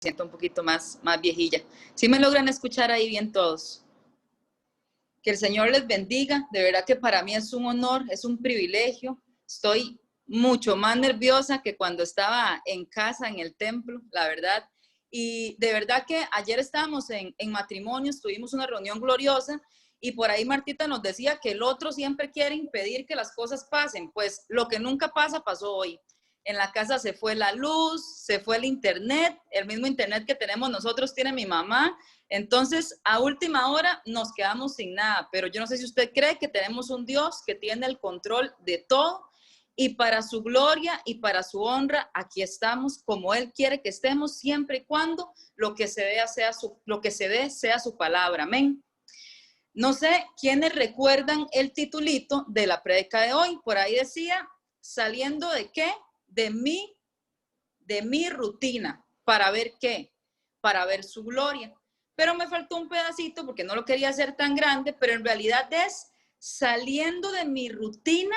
siento un poquito más viejilla. ¿Sí me logran escuchar ahí bien todos? Que el Señor les bendiga. De verdad que para mí es un honor, es un privilegio. Estoy mucho más nerviosa que cuando estaba en casa, en el templo, la verdad. Y de verdad que ayer estábamos en matrimonios, tuvimos una reunión gloriosa y por ahí Martita nos decía que el otro siempre quiere impedir que las cosas pasen. Pues lo que nunca pasa, pasó hoy. En la casa se fue la luz, se fue el internet, el mismo internet que tenemos nosotros tiene mi mamá. Entonces, a última hora nos quedamos sin nada, pero yo no sé si usted cree que tenemos un Dios que tiene el control de todo y para su gloria y para su honra, aquí estamos como Él quiere que estemos siempre y cuando lo que se dé sea su palabra. Amén. No sé quiénes recuerdan el titulito de la prédica de hoy. Por ahí decía, ¿saliendo de qué? De mi rutina. ¿Para ver qué? Para ver su gloria. Pero me faltó un pedacito porque no lo quería hacer tan grande, pero en realidad es saliendo de mi rutina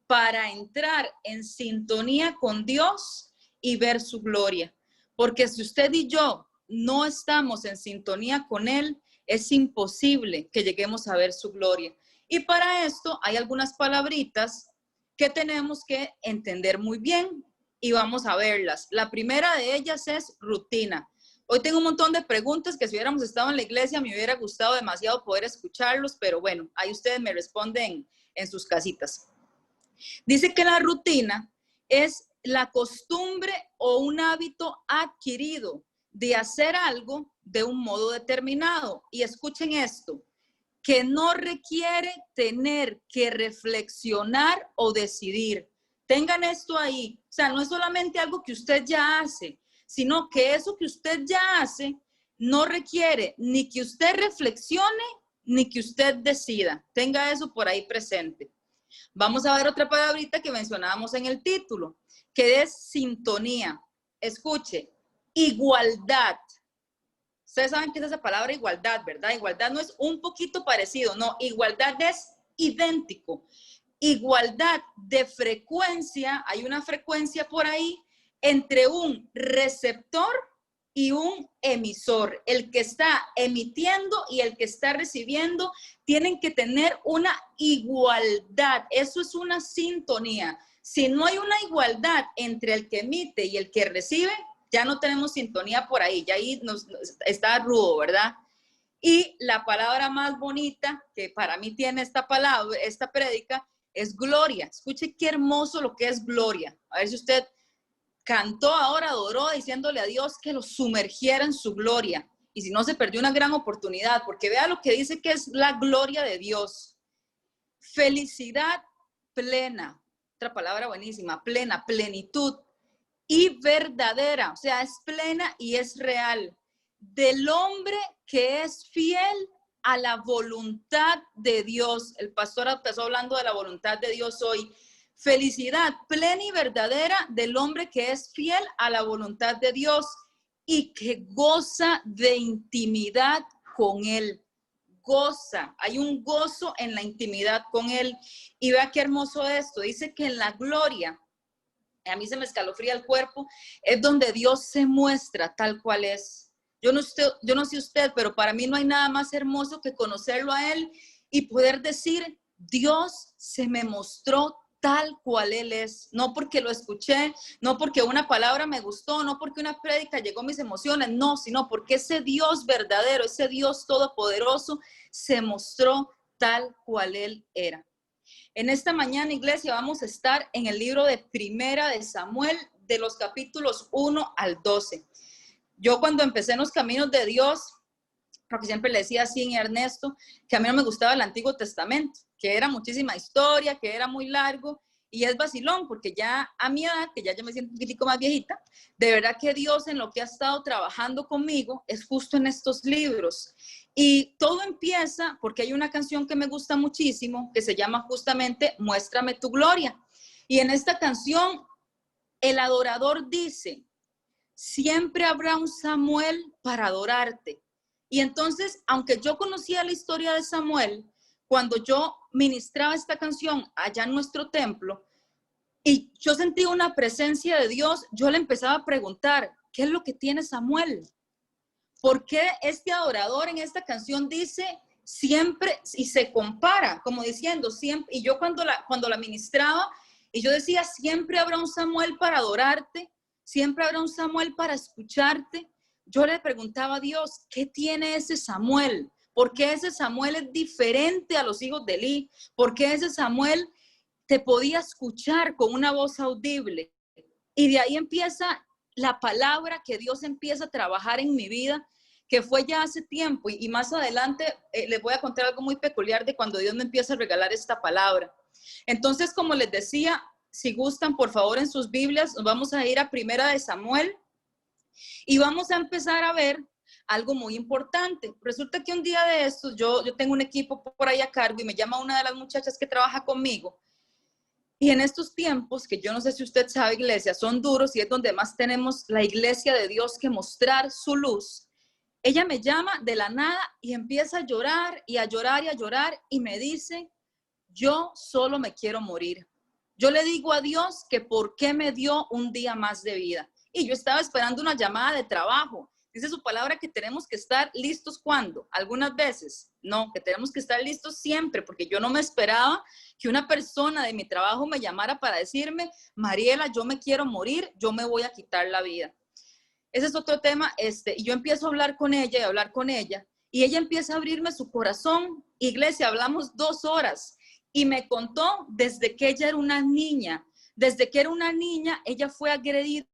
para entrar en sintonía con Dios y ver su gloria. Porque si usted y yo no estamos en sintonía con Él, es imposible que lleguemos a ver su gloria. Y para esto hay algunas palabritas que tenemos que entender muy bien y vamos a verlas. La primera de ellas es rutina. Hoy tengo un montón de preguntas que si hubiéramos estado en la iglesia me hubiera gustado demasiado poder escucharlos, pero bueno, ahí ustedes me responden en sus casitas. Dice que la rutina es la costumbre o un hábito adquirido de hacer algo de un modo determinado. Y escuchen esto, que no requiere tener que reflexionar o decidir. Tengan esto ahí. O sea, no es solamente algo que usted ya hace, sino que eso que usted ya hace no requiere ni que usted reflexione ni que usted decida. Tenga eso por ahí presente. Vamos a ver otra palabrita que mencionábamos en el título, que es sintonía. Escuche, igualdad. Ustedes saben qué es esa palabra igualdad, ¿verdad? Igualdad no es un poquito parecido, no, igualdad es idéntico. Igualdad de frecuencia, hay una frecuencia por ahí entre un receptor y un emisor. El que está emitiendo y el que está recibiendo tienen que tener una igualdad. Eso es una sintonía. Si no hay una igualdad entre el que emite y el que recibe, ya no tenemos sintonía por ahí, ya ahí está rudo, ¿verdad? Y la palabra más bonita que para mí tiene esta palabra, esta prédica, es gloria. Escuche qué hermoso lo que es gloria. A ver si usted cantó ahora, adoró, diciéndole a Dios que lo sumergiera en su gloria. Y si no, se perdió una gran oportunidad, porque vea lo que dice que es la gloria de Dios. Felicidad plena, otra palabra buenísima, plena, plenitud. Y verdadera, o sea, es plena y es real, del hombre que es fiel a la voluntad de Dios. El pastor empezó hablando de la voluntad de Dios hoy. Felicidad plena y verdadera del hombre que es fiel a la voluntad de Dios y que goza de intimidad con Él. Goza, hay un gozo en la intimidad con Él. Y vea qué hermoso esto, dice que en la gloria, a mí se me escalofría el cuerpo, es donde Dios se muestra tal cual es. Yo no sé usted, pero para mí no hay nada más hermoso que conocerlo a Él y poder decir, Dios se me mostró tal cual Él es. No porque lo escuché, no porque una palabra me gustó, no porque una prédica llegó a mis emociones, no, sino porque ese Dios verdadero, ese Dios todopoderoso se mostró tal cual Él era. En esta mañana, iglesia, vamos a estar en el libro de Primera de Samuel, de los capítulos 1 al 12. Yo cuando empecé en los caminos de Dios, porque siempre le decía así a Ernesto, que a mí no me gustaba el Antiguo Testamento, que era muchísima historia, que era muy largo, y es vacilón, porque ya a mi edad, que ya me siento un poquitico más viejita, de verdad que Dios en lo que ha estado trabajando conmigo es justo en estos libros. Y todo empieza porque hay una canción que me gusta muchísimo, que se llama justamente Muéstrame tu gloria. Y en esta canción, el adorador dice, siempre habrá un Samuel para adorarte. Y entonces, aunque yo conocía la historia de Samuel, cuando yo ministraba esta canción allá en nuestro templo, y yo sentí una presencia de Dios, yo le empezaba a preguntar, ¿qué es lo que tiene Samuel? ¿Por qué este adorador en esta canción dice siempre y se compara, como diciendo siempre? Y yo cuando la ministraba, y yo decía, siempre habrá un Samuel para adorarte, siempre habrá un Samuel para escucharte. Yo le preguntaba a Dios, ¿qué tiene ese Samuel? ¿Por qué ese Samuel es diferente a los hijos de Elí? ¿Por qué ese Samuel te podía escuchar con una voz audible? Y de ahí empieza la palabra que Dios empieza a trabajar en mi vida, que fue ya hace tiempo. Y más adelante les voy a contar algo muy peculiar de cuando Dios me empieza a regalar esta palabra. Entonces, como les decía, si gustan, por favor, en sus Biblias, nos vamos a ir a Primera de Samuel y vamos a empezar a ver algo muy importante. Resulta que un día de estos, yo tengo un equipo por ahí a cargo y me llama una de las muchachas que trabaja conmigo. Y en estos tiempos, que yo no sé si usted sabe, iglesia, son duros y es donde más tenemos la iglesia de Dios que mostrar su luz. Ella me llama de la nada y empieza a llorar y a llorar y a llorar y me dice, yo solo me quiero morir. Yo le digo a Dios que por qué me dio un día más de vida. Y yo estaba esperando una llamada de trabajo. Dice su palabra que tenemos que estar listos ¿cuándo? Algunas veces. No, que tenemos que estar listos siempre, porque yo no me esperaba que una persona de mi trabajo me llamara para decirme, Mariela, yo me quiero morir, yo me voy a quitar la vida. Ese es otro tema, y yo empiezo a hablar con ella y a hablar con ella, y ella empieza a abrirme su corazón. Iglesia, hablamos 2 horas, y me contó desde que ella era una niña. Desde que era una niña, ella fue agredida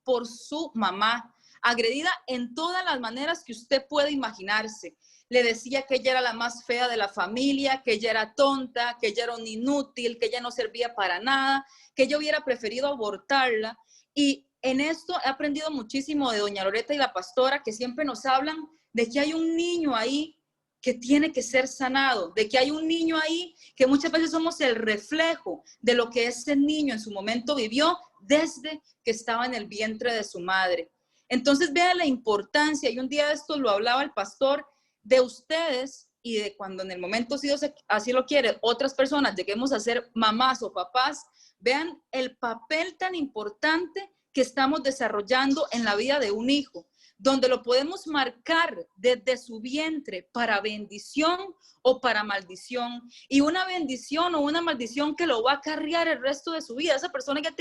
por su mamá, agredida en todas las maneras que usted puede imaginarse. Le decía que ella era la más fea de la familia, que ella era tonta, que ella era un inútil, que ella no servía para nada, que ella hubiera preferido abortarla. Y en esto he aprendido muchísimo de doña Loreta y la pastora, que siempre nos hablan de que hay un niño ahí que tiene que ser sanado, de que hay un niño ahí que muchas veces somos el reflejo de lo que ese niño en su momento vivió desde que estaba en el vientre de su madre. Entonces vean la importancia, y un día de esto lo hablaba el pastor, de ustedes y de cuando en el momento, si Dios así lo quiere, otras personas lleguemos a ser mamás o papás, vean el papel tan importante que estamos desarrollando en la vida de un hijo, donde lo podemos marcar desde su vientre para bendición o para maldición, y una bendición o una maldición que lo va a acarrear el resto de su vida. Esa persona ya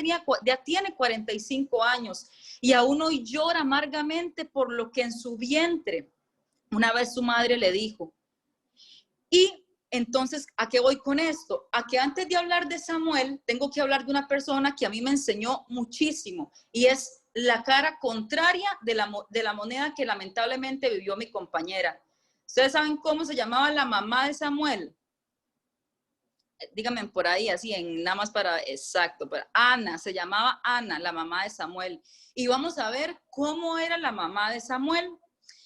tiene 45 años y aún hoy llora amargamente por lo que en su vientre una vez su madre le dijo. Y entonces, ¿a qué voy con esto? A que antes de hablar de Samuel, tengo que hablar de una persona que a mí me enseñó muchísimo, y es la cara contraria de la moneda que lamentablemente vivió mi compañera. ¿Ustedes saben cómo se llamaba la mamá de Samuel? Díganme por ahí, así, nada más para, exacto, para Ana, se llamaba Ana, la mamá de Samuel. Y vamos a ver cómo era la mamá de Samuel.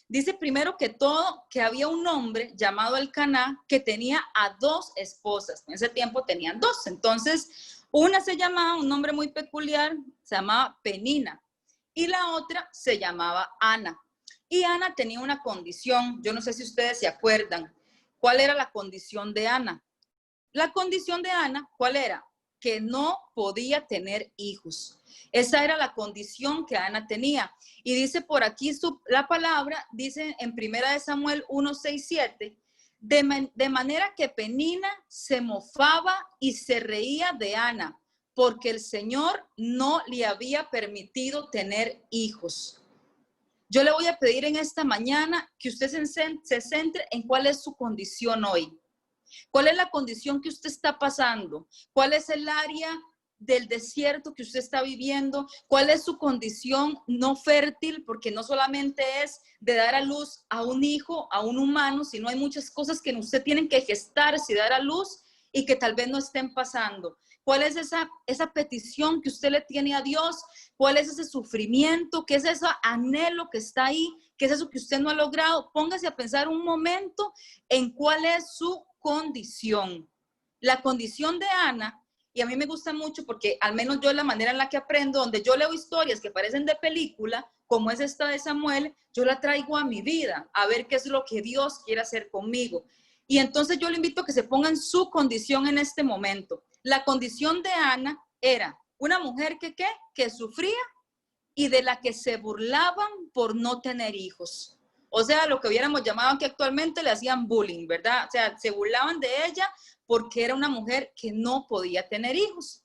Dice primero que todo que había un hombre llamado Elcaná que tenía a 2 esposas. En ese tiempo tenían 2. Entonces, una se llamaba, un nombre muy peculiar, se llamaba Penina, y la otra se llamaba Ana. Y Ana tenía una condición, yo no sé si ustedes se acuerdan. ¿Cuál era la condición de Ana? La condición de Ana, ¿cuál era? Que no podía tener hijos. Esa era la condición que Ana tenía. Y dice por aquí la palabra, dice en 1 Samuel 1:6-7, de manera que Penina se mofaba y se reía de Ana, porque el Señor no le había permitido tener hijos. Yo le voy a pedir en esta mañana que usted se centre en cuál es su condición hoy. ¿Cuál es la condición que usted está pasando? ¿Cuál es el área del desierto que usted está viviendo? ¿Cuál es su condición no fértil? Porque no solamente es de dar a luz a un hijo, a un humano, sino hay muchas cosas que usted tiene que gestarse y dar a luz y que tal vez no estén pasando. ¿Cuál es esa petición que usted le tiene a Dios? ¿Cuál es ese sufrimiento? ¿Qué es ese anhelo que está ahí? ¿Qué es eso que usted no ha logrado? Póngase a pensar un momento en cuál es su condición. La condición de Ana, y a mí me gusta mucho porque al menos yo la manera en la que aprendo, donde yo leo historias que parecen de película, como es esta de Samuel, yo la traigo a mi vida, a ver qué es lo que Dios quiere hacer conmigo. Y entonces yo le invito a que se ponga en su condición en este momento. La condición de Ana era una mujer que sufría y de la que se burlaban por no tener hijos. O sea, lo que hubiéramos llamado aquí actualmente le hacían bullying, ¿verdad? O sea, se burlaban de ella porque era una mujer que no podía tener hijos.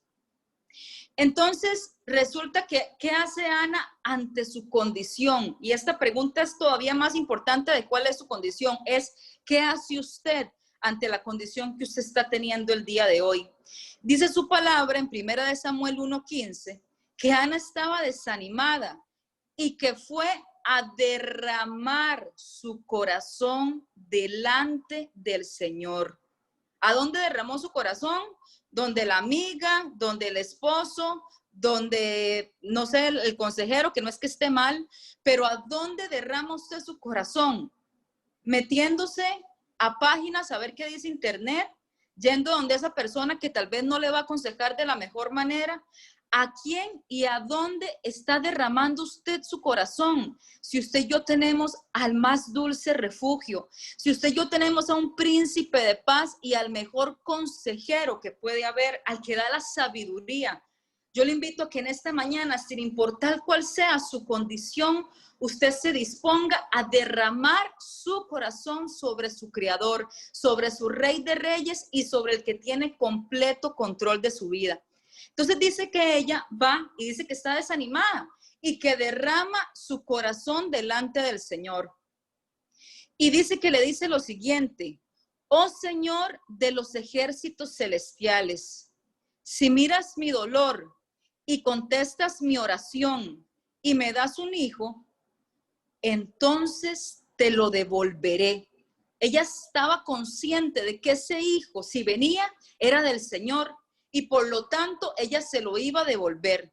Entonces, resulta que, ¿qué hace Ana ante su condición? Y esta pregunta es todavía más importante de cuál es su condición. Es, ¿qué hace usted ante la condición que usted está teniendo el día de hoy? Dice su palabra en 1 Samuel 1:15, que Ana estaba desanimada y que fue a derramar su corazón delante del Señor. ¿A dónde derramó su corazón? Donde la amiga, donde el esposo, donde, no sé, el consejero, que no es que esté mal, pero ¿a dónde derrama usted su corazón? Metiéndose a páginas a ver qué dice internet, yendo donde esa persona que tal vez no le va a aconsejar de la mejor manera. ¿A quién y a dónde está derramando usted su corazón? Si usted y yo tenemos al más dulce refugio, si usted y yo tenemos a un príncipe de paz y al mejor consejero que puede haber, al que da la sabiduría. Yo le invito a que en esta mañana, sin importar cuál sea su condición, usted se disponga a derramar su corazón sobre su Creador, sobre su Rey de Reyes y sobre el que tiene completo control de su vida. Entonces dice que ella va y dice que está desanimada y que derrama su corazón delante del Señor. Y dice que le dice lo siguiente: oh Señor de los ejércitos celestiales, si miras mi dolor y contestas mi oración y me das un hijo, entonces te lo devolveré. Ella estaba consciente de que ese hijo, si venía, era del Señor y por lo tanto ella se lo iba a devolver.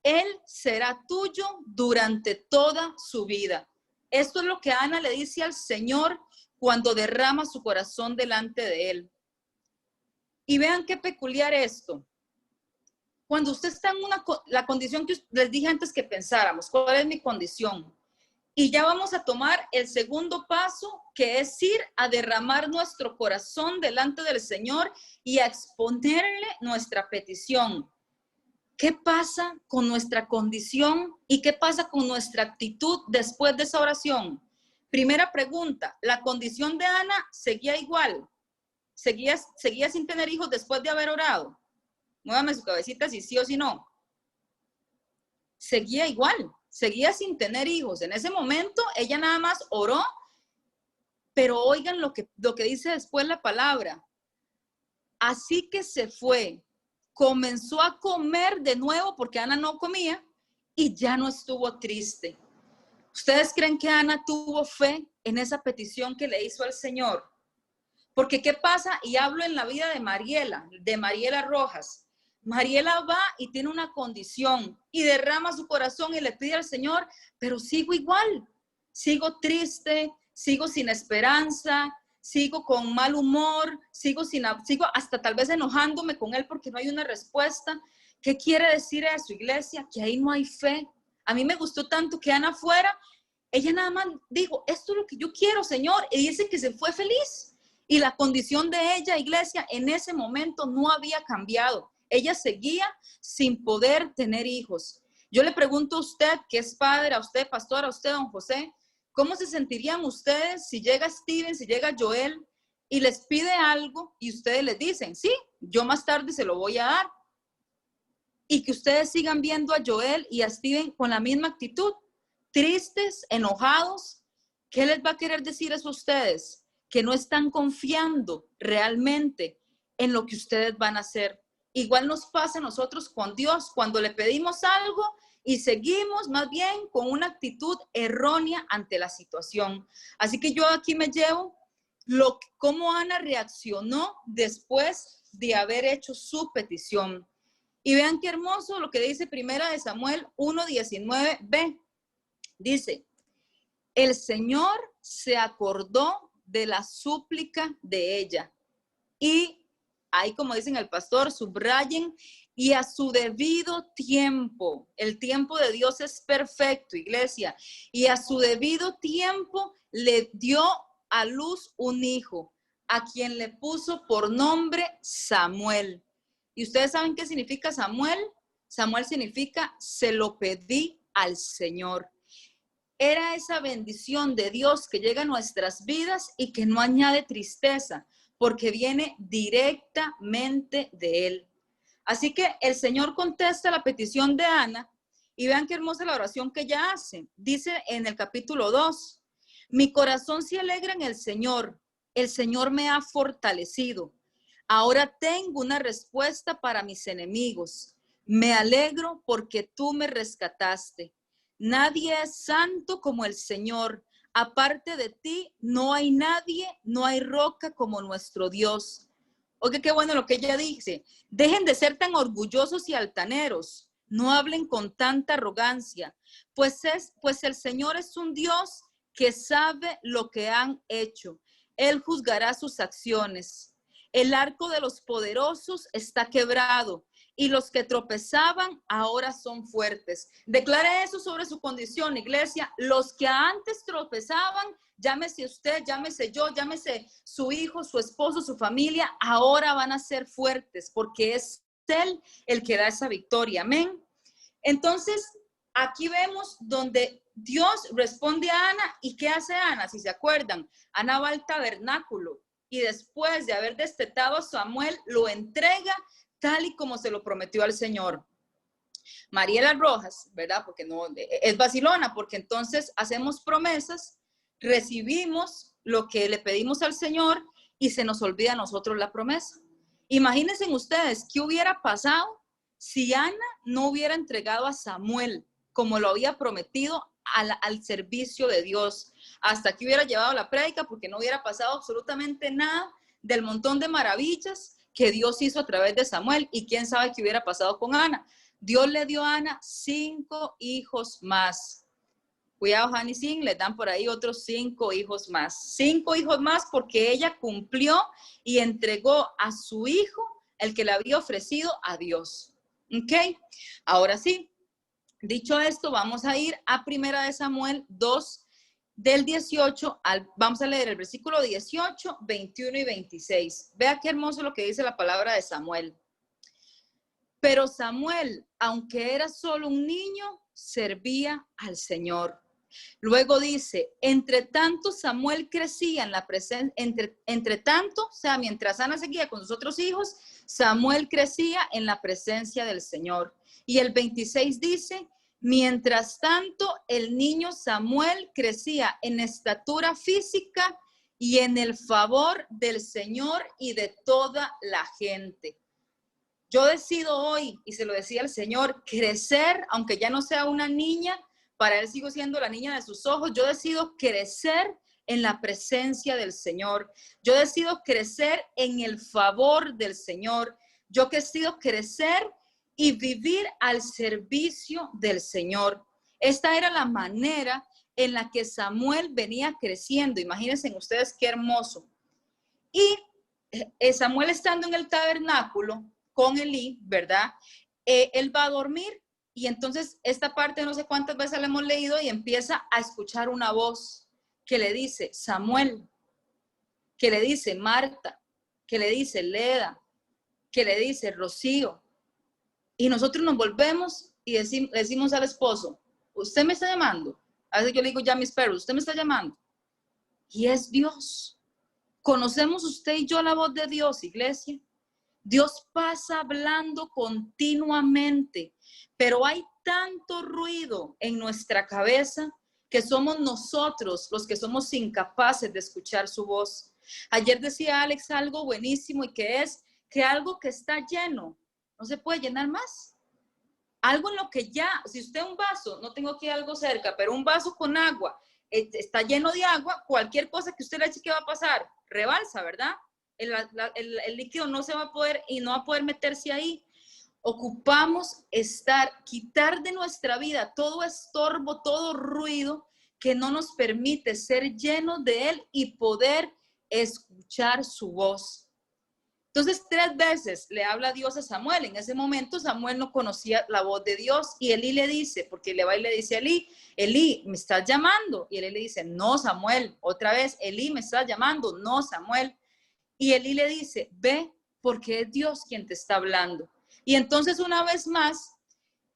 Él será tuyo durante toda su vida. Esto es lo que Ana le dice al Señor cuando derrama su corazón delante de Él. Y vean qué peculiar esto. Cuando usted está en la condición que les dije antes que pensáramos, ¿cuál es mi condición? Y ya vamos a tomar el segundo paso, que es ir a derramar nuestro corazón delante del Señor y a exponerle nuestra petición. ¿Qué pasa con nuestra condición y qué pasa con nuestra actitud después de esa oración? Primera pregunta, ¿la condición de Ana seguía igual? ¿Seguía sin tener hijos después de haber orado? Muévame su cabecita si sí o si no. Seguía igual, seguía sin tener hijos. En ese momento ella nada más oró, pero oigan lo que dice después la palabra. Así que se fue, comenzó a comer de nuevo porque Ana no comía y ya no estuvo triste. ¿Ustedes creen que Ana tuvo fe en esa petición que le hizo al Señor? Porque ¿qué pasa? Y hablo en la vida de Mariela Rojas. Mariela va y tiene una condición y derrama su corazón y le pide al Señor, pero sigo igual, sigo triste, sigo sin esperanza, sigo con mal humor, sigo hasta tal vez enojándome con él porque no hay una respuesta. ¿Qué quiere decir eso, iglesia? Que ahí no hay fe. A mí me gustó tanto que Ana fuera, ella nada más dijo, esto es lo que yo quiero, Señor, y dice que se fue feliz. Y la condición de ella, iglesia, en ese momento no había cambiado. Ella seguía sin poder tener hijos. Yo le pregunto a usted, que es padre, a usted, pastor, a usted, don José, ¿cómo se sentirían ustedes si llega Steven, si llega Joel y les pide algo y ustedes les dicen, sí, yo más tarde se lo voy a dar? Y que ustedes sigan viendo a Joel y a Steven con la misma actitud, tristes, enojados. ¿Qué les va a querer decir eso a ustedes? Que no están confiando realmente en lo que ustedes van a hacer. Igual nos pasa a nosotros con Dios, cuando le pedimos algo y seguimos más bien con una actitud errónea ante la situación. Así que yo aquí me llevo cómo Ana reaccionó después de haber hecho su petición. Y vean qué hermoso lo que dice 1 Samuel 1:19b. Dice, el Señor se acordó de la súplica de ella. Y ahí, como dicen el pastor, subrayen, y a su debido tiempo, el tiempo de Dios es perfecto, iglesia, y a su debido tiempo le dio a luz un hijo, a quien le puso por nombre Samuel. ¿Y ustedes saben qué significa Samuel? Samuel significa se lo pedí al Señor. Era esa bendición de Dios que llega a nuestras vidas y que no añade tristeza, porque viene directamente de Él. Así que el Señor contesta la petición de Ana y vean qué hermosa la oración que ella hace. Dice en el capítulo 2, mi corazón se alegra en el Señor me ha fortalecido. Ahora tengo una respuesta para mis enemigos. Me alegro porque tú me rescataste. Nadie es santo como el Señor. Aparte de ti no hay nadie, no hay roca como nuestro Dios. Oiga, qué bueno lo que ella dice. Dejen de ser tan orgullosos y altaneros. No hablen con tanta arrogancia, pues el Señor es un Dios que sabe lo que han hecho. Él juzgará sus acciones. El arco de los poderosos está quebrado y los que tropezaban ahora son fuertes. Declare eso sobre su condición, iglesia. Los que antes tropezaban, llámese usted, llámese yo, llámese su hijo, su esposo, su familia, ahora van a ser fuertes porque es Él el que da esa victoria. Amén. Entonces, aquí vemos donde Dios responde a Ana. ¿Y qué hace Ana? Si se acuerdan, Ana va al tabernáculo y después de haber destetado a Samuel, lo entrega tal y como se lo prometió al Señor. Mariela Rojas, ¿verdad? Porque no es vacilona, porque entonces hacemos promesas, recibimos lo que le pedimos al Señor y se nos olvida a nosotros la promesa. Imagínense ustedes qué hubiera pasado si Ana no hubiera entregado a Samuel como lo había prometido al servicio de Dios. Hasta aquí hubiera llevado la prédica porque no hubiera pasado absolutamente nada del montón de maravillas que Dios hizo a través de Samuel, y quién sabe qué hubiera pasado con Ana. Dios le dio a Ana 5 hijos más. Cuidado, Hani Sin, le dan por ahí otros 5 hijos más. 5 hijos más porque ella cumplió y entregó a su hijo el que le había ofrecido a Dios. ¿Ok? Ahora sí, dicho esto, vamos a ir a 1 Samuel 2, del 18 vamos a leer el versículo 18, 21 y 26. Vea qué hermoso lo que dice la palabra de Samuel. Pero Samuel, aunque era solo un niño, servía al Señor. Luego dice, entre tanto Samuel crecía en la presencia, entre tanto, o sea, mientras Ana seguía con sus otros hijos, Samuel crecía en la presencia del Señor. Y el 26 dice, mientras tanto, el niño Samuel crecía en estatura física y en el favor del Señor y de toda la gente. Yo decido hoy, y se lo decía al Señor, crecer, aunque ya no sea una niña, para Él sigo siendo la niña de sus ojos. Yo decido crecer en la presencia del Señor. Yo decido crecer en el favor del Señor. Yo decido crecer y vivir al servicio del Señor. Esta era la manera en la que Samuel venía creciendo. Imagínense ustedes qué hermoso. Y Samuel estando en el tabernáculo con Elí, ¿verdad? Él va a dormir y entonces esta parte no sé cuántas veces la hemos leído y empieza a escuchar una voz que le dice Samuel, que le dice Marta, que le dice Leda, que le dice Rocío. Y nosotros nos volvemos y decimos al esposo, ¿usted me está llamando? A veces yo le digo ya a mis perros, ¿usted me está llamando? Y es Dios. ¿Conocemos usted y yo la voz de Dios, iglesia? Dios pasa hablando continuamente, pero hay tanto ruido en nuestra cabeza que somos nosotros los que somos incapaces de escuchar su voz. Ayer decía Alex algo buenísimo y que es que algo que está lleno no se puede llenar más. Algo en lo que ya, si usted un vaso, no tengo aquí algo cerca, pero un vaso con agua, está lleno de agua, cualquier cosa que usted le eche, ¿qué va a pasar? Rebalsa, ¿verdad? El líquido no se va a poder y no va a poder meterse ahí. Ocupamos quitar de nuestra vida todo estorbo, todo ruido que no nos permite ser llenos de Él y poder escuchar su voz. Entonces 3 veces le habla Dios a Samuel. En ese momento Samuel no conocía la voz de Dios y Elí le dice, porque le va y le dice a Elí, Elí, ¿me estás llamando? Y Elí le dice, no, Samuel. Otra vez, Elí, ¿me estás llamando? No, Samuel. Y Elí le dice, ve, porque es Dios quien te está hablando. Y entonces una vez más,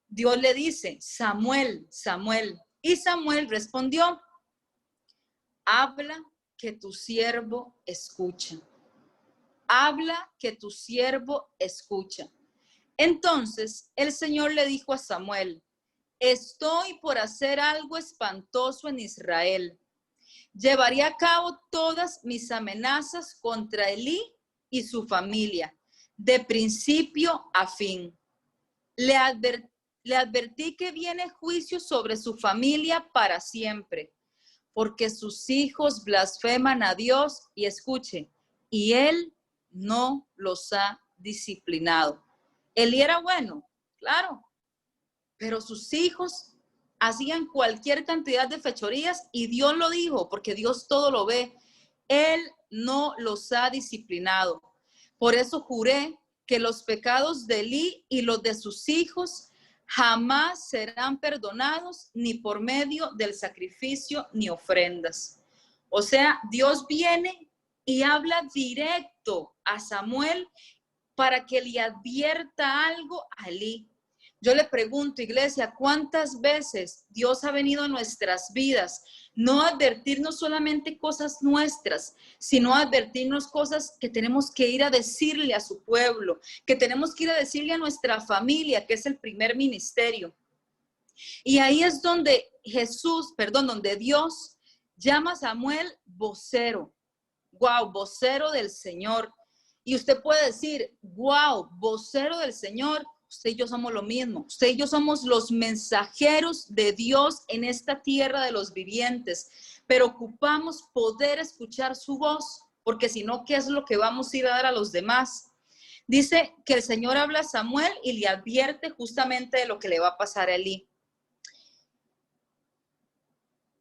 Dios le dice, Samuel, Samuel. Y Samuel respondió, habla que tu siervo escucha. Habla que tu siervo escucha. Entonces el Señor le dijo a Samuel, estoy por hacer algo espantoso en Israel. Llevaré a cabo todas mis amenazas contra Elí y su familia, de principio a fin. Le advertí que viene juicio sobre su familia para siempre, porque sus hijos blasfeman a Dios y escuche, y él no los ha disciplinado. Elí era bueno, claro, pero sus hijos hacían cualquier cantidad de fechorías y Dios lo dijo, porque Dios todo lo ve. Él no los ha disciplinado. Por eso juré que los pecados de Elí y los de sus hijos jamás serán perdonados ni por medio del sacrificio ni ofrendas. O sea, Dios viene y habla directo a Samuel para que le advierta algo a Elí. Yo le pregunto, iglesia, ¿cuántas veces Dios ha venido a nuestras vidas? No a advertirnos solamente cosas nuestras, sino a advertirnos cosas que tenemos que ir a decirle a su pueblo, que tenemos que ir a decirle a nuestra familia, que es el primer ministerio. Y ahí es donde donde Dios llama a Samuel vocero. Wow, vocero del Señor. Y usted puede decir, wow, vocero del Señor. Usted y yo somos lo mismo. Usted y yo somos los mensajeros de Dios en esta tierra de los vivientes. Pero ocupamos poder escuchar su voz, porque si no, ¿qué es lo que vamos a ir a dar a los demás? Dice que el Señor habla a Samuel y le advierte justamente de lo que le va a pasar a Elí.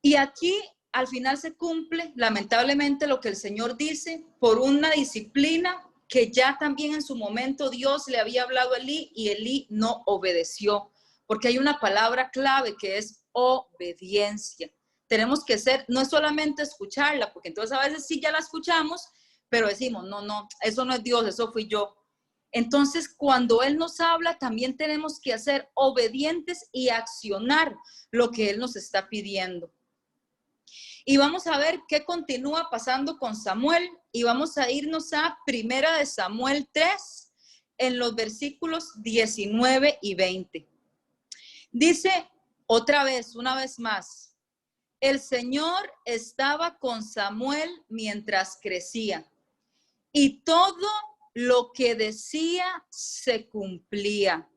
Y aquí al final se cumple, lamentablemente, lo que el Señor dice por una disciplina que ya también en su momento Dios le había hablado a Elí y Elí no obedeció, porque hay una palabra clave que es obediencia. Tenemos que ser, no es solamente escucharla, porque entonces a veces sí ya la escuchamos, pero decimos, no, eso no es Dios, eso fui yo. Entonces, cuando Él nos habla, también tenemos que ser obedientes y accionar lo que Él nos está pidiendo. Y vamos a ver qué continúa pasando con Samuel y vamos a irnos a 1 Samuel 3 en los versículos 19 y 20. Dice una vez más, el Señor estaba con Samuel mientras crecía y todo lo que decía se cumplía.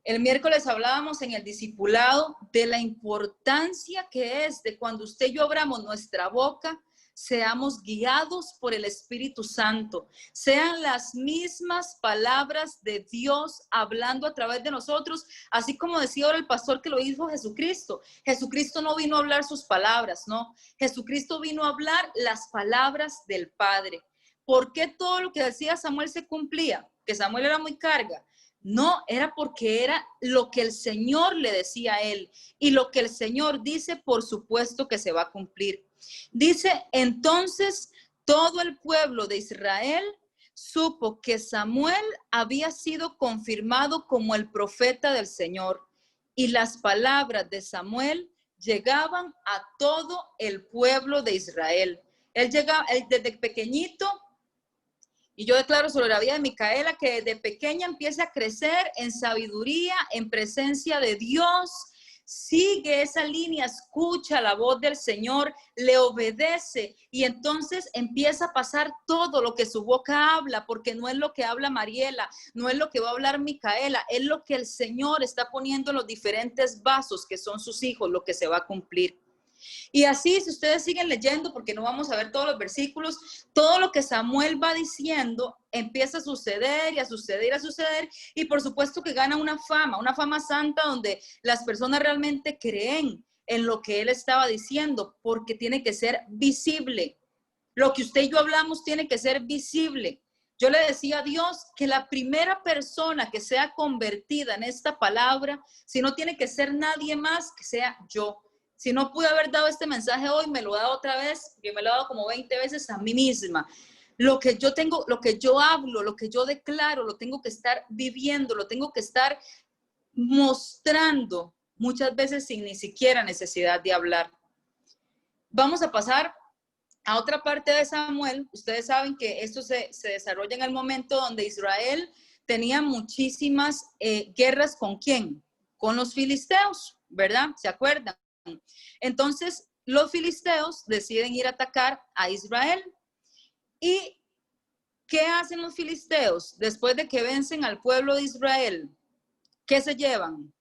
El miércoles hablábamos en el discipulado de la importancia que es de cuando usted y yo abramos nuestra boca, seamos guiados por el Espíritu Santo, sean las mismas palabras de Dios hablando a través de nosotros, así como decía ahora el pastor que lo hizo Jesucristo. Jesucristo no vino a hablar sus palabras, no. Jesucristo vino a hablar las palabras del Padre. ¿Por qué todo lo que decía Samuel se cumplía? Que Samuel era muy carga. No, era porque era lo que el Señor le decía a él. Y lo que el Señor dice, por supuesto que se va a cumplir. Dice, entonces todo el pueblo de Israel supo que Samuel había sido confirmado como el profeta del Señor. Y las palabras de Samuel llegaban a todo el pueblo de Israel. Él desde pequeñito. Y yo declaro sobre la vida de Micaela que desde pequeña empieza a crecer en sabiduría, en presencia de Dios, sigue esa línea, escucha la voz del Señor, le obedece y entonces empieza a pasar todo lo que su boca habla, porque no es lo que habla Mariela, no es lo que va a hablar Micaela, es lo que el Señor está poniendo en los diferentes vasos que son sus hijos, lo que se va a cumplir. Y así, si ustedes siguen leyendo, porque no vamos a ver todos los versículos, todo lo que Samuel va diciendo empieza a suceder y a suceder y a suceder. Y por supuesto que gana una fama santa donde las personas realmente creen en lo que él estaba diciendo, porque tiene que ser visible. Lo que usted y yo hablamos tiene que ser visible. Yo le decía a Dios que la primera persona que sea convertida en esta palabra, si no tiene que ser nadie más, que sea yo. Si no pude haber dado este mensaje hoy, me lo he dado otra vez, yo me lo he dado como 20 veces a mí misma. Lo que yo tengo, lo que yo hablo, lo que yo declaro, lo tengo que estar viviendo, lo tengo que estar mostrando muchas veces sin ni siquiera necesidad de hablar. Vamos a pasar a otra parte de Samuel. Ustedes saben que esto se desarrolla en el momento donde Israel tenía muchísimas guerras. ¿Con quién? Con los filisteos, ¿verdad? ¿Se acuerdan? Entonces, los filisteos deciden ir a atacar a Israel. ¿Y qué hacen los filisteos después de que vencen al pueblo de Israel? ¿Qué se llevan?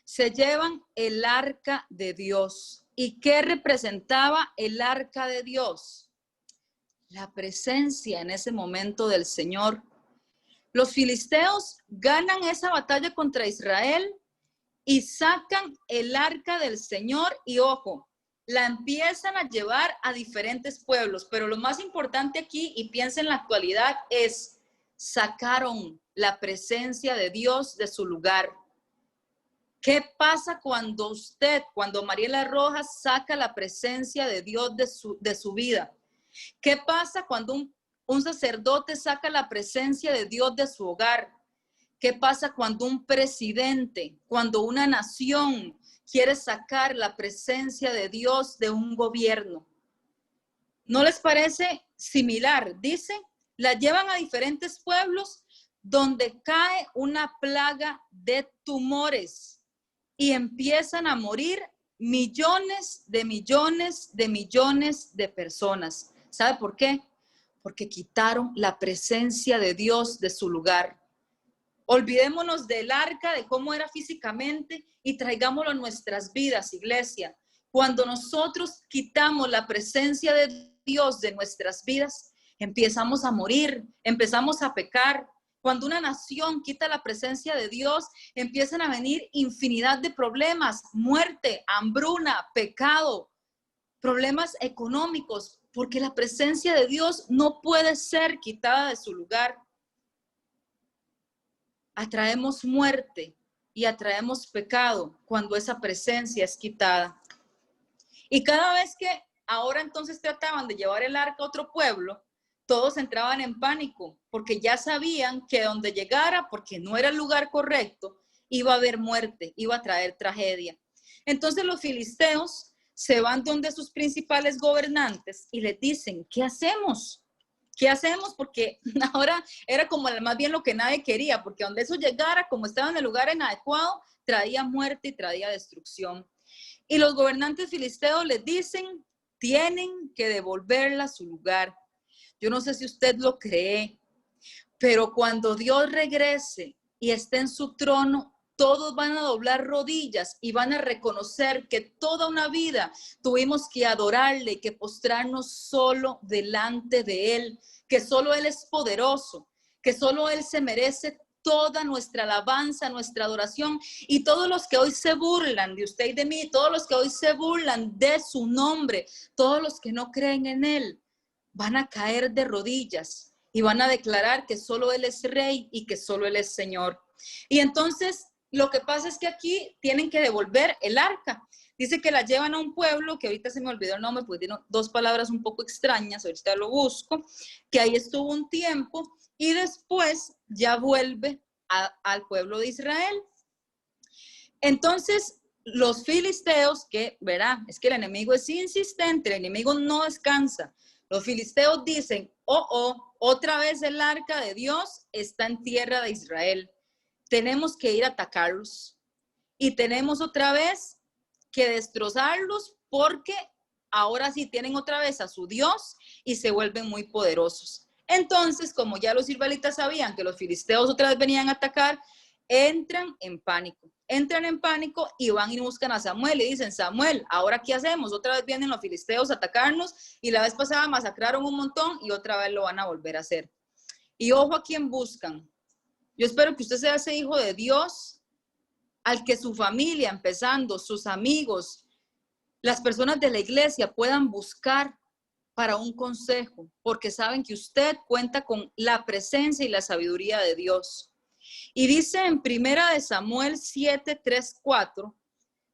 Se llevan el arca de Dios. ¿Y qué representaba el arca de Dios? La presencia en ese momento del Señor. Los filisteos ganan esa batalla contra Israel y sacan el arca del Señor y, ojo, la empiezan a llevar a diferentes pueblos. Pero lo más importante aquí, y piensa en la actualidad, es sacaron la presencia de Dios de su lugar. ¿Qué pasa cuando Mariela Rojas saca la presencia de Dios de su vida? ¿Qué pasa cuando un sacerdote saca la presencia de Dios de su hogar? ¿Qué pasa cuando un presidente, cuando una nación quiere sacar la presencia de Dios de un gobierno? ¿No les parece similar? Dice, la llevan a diferentes pueblos donde cae una plaga de tumores. Y empiezan a morir millones de personas. ¿Sabe por qué? Porque quitaron la presencia de Dios de su lugar. Olvidémonos del arca, de cómo era físicamente, y traigámoslo a nuestras vidas, iglesia. Cuando nosotros quitamos la presencia de Dios de nuestras vidas, empezamos a morir, empezamos a pecar. Cuando una nación quita la presencia de Dios, empiezan a venir infinidad de problemas, muerte, hambruna, pecado, problemas económicos, porque la presencia de Dios no puede ser quitada de su lugar. Atraemos muerte y atraemos pecado cuando esa presencia es quitada. Y cada vez que ahora entonces trataban de llevar el arca a otro pueblo, todos entraban en pánico porque ya sabían que donde llegara, porque no era el lugar correcto, iba a haber muerte, iba a traer tragedia. Entonces los filisteos se van donde sus principales gobernantes y les dicen, ¿qué hacemos? ¿Qué hacemos? Porque ahora era como más bien lo que nadie quería, porque donde eso llegara, como estaba en el lugar inadecuado, traía muerte y traía destrucción. Y los gobernantes filisteos les dicen, tienen que devolverla a su lugar. Yo no sé si usted lo cree, pero cuando Dios regrese y esté en su trono, todos van a doblar rodillas y van a reconocer que toda una vida tuvimos que adorarle y que postrarnos solo delante de Él, que solo Él es poderoso, que solo Él se merece toda nuestra alabanza, nuestra adoración. Y todos los que hoy se burlan de usted y de mí, todos los que hoy se burlan de su nombre, todos los que no creen en Él, van a caer de rodillas y van a declarar que solo Él es Rey y que solo Él es Señor. Y entonces lo que pasa es que aquí tienen que devolver el arca. Dice que la llevan a un pueblo, que ahorita se me olvidó el nombre, porque tiene dos palabras un poco extrañas, ahorita lo busco, que ahí estuvo un tiempo y después ya vuelve al pueblo de Israel. Entonces, los filisteos, que verá, es que el enemigo es insistente, el enemigo no descansa. Los filisteos dicen, otra vez el arca de Dios está en tierra de Israel. Tenemos que ir a atacarlos. Y tenemos otra vez que destrozarlos porque ahora sí tienen otra vez a su Dios y se vuelven muy poderosos. Entonces, como ya los israelitas sabían que los filisteos otra vez venían a atacar, entran en pánico y van y buscan a Samuel y dicen, Samuel, ¿ahora qué hacemos? Otra vez vienen los filisteos a atacarnos y la vez pasada masacraron un montón y otra vez lo van a volver a hacer. Y ojo a quién buscan. Yo espero que usted sea ese hijo de Dios al que su familia, empezando, sus amigos, las personas de la iglesia puedan buscar para un consejo, porque saben que usted cuenta con la presencia y la sabiduría de Dios. Y dice en 1 Samuel 7, 3, 4,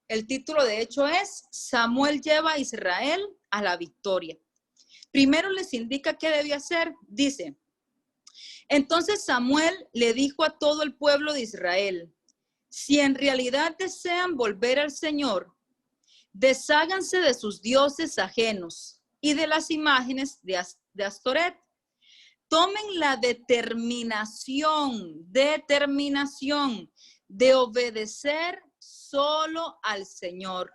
el título de hecho es Samuel lleva a Israel a la victoria. Primero les indica qué debe hacer. Dice, entonces Samuel le dijo a todo el pueblo de Israel, si en realidad desean volver al Señor, desháganse de sus dioses ajenos y de las imágenes de Astoret. Tomen la determinación de obedecer solo al Señor.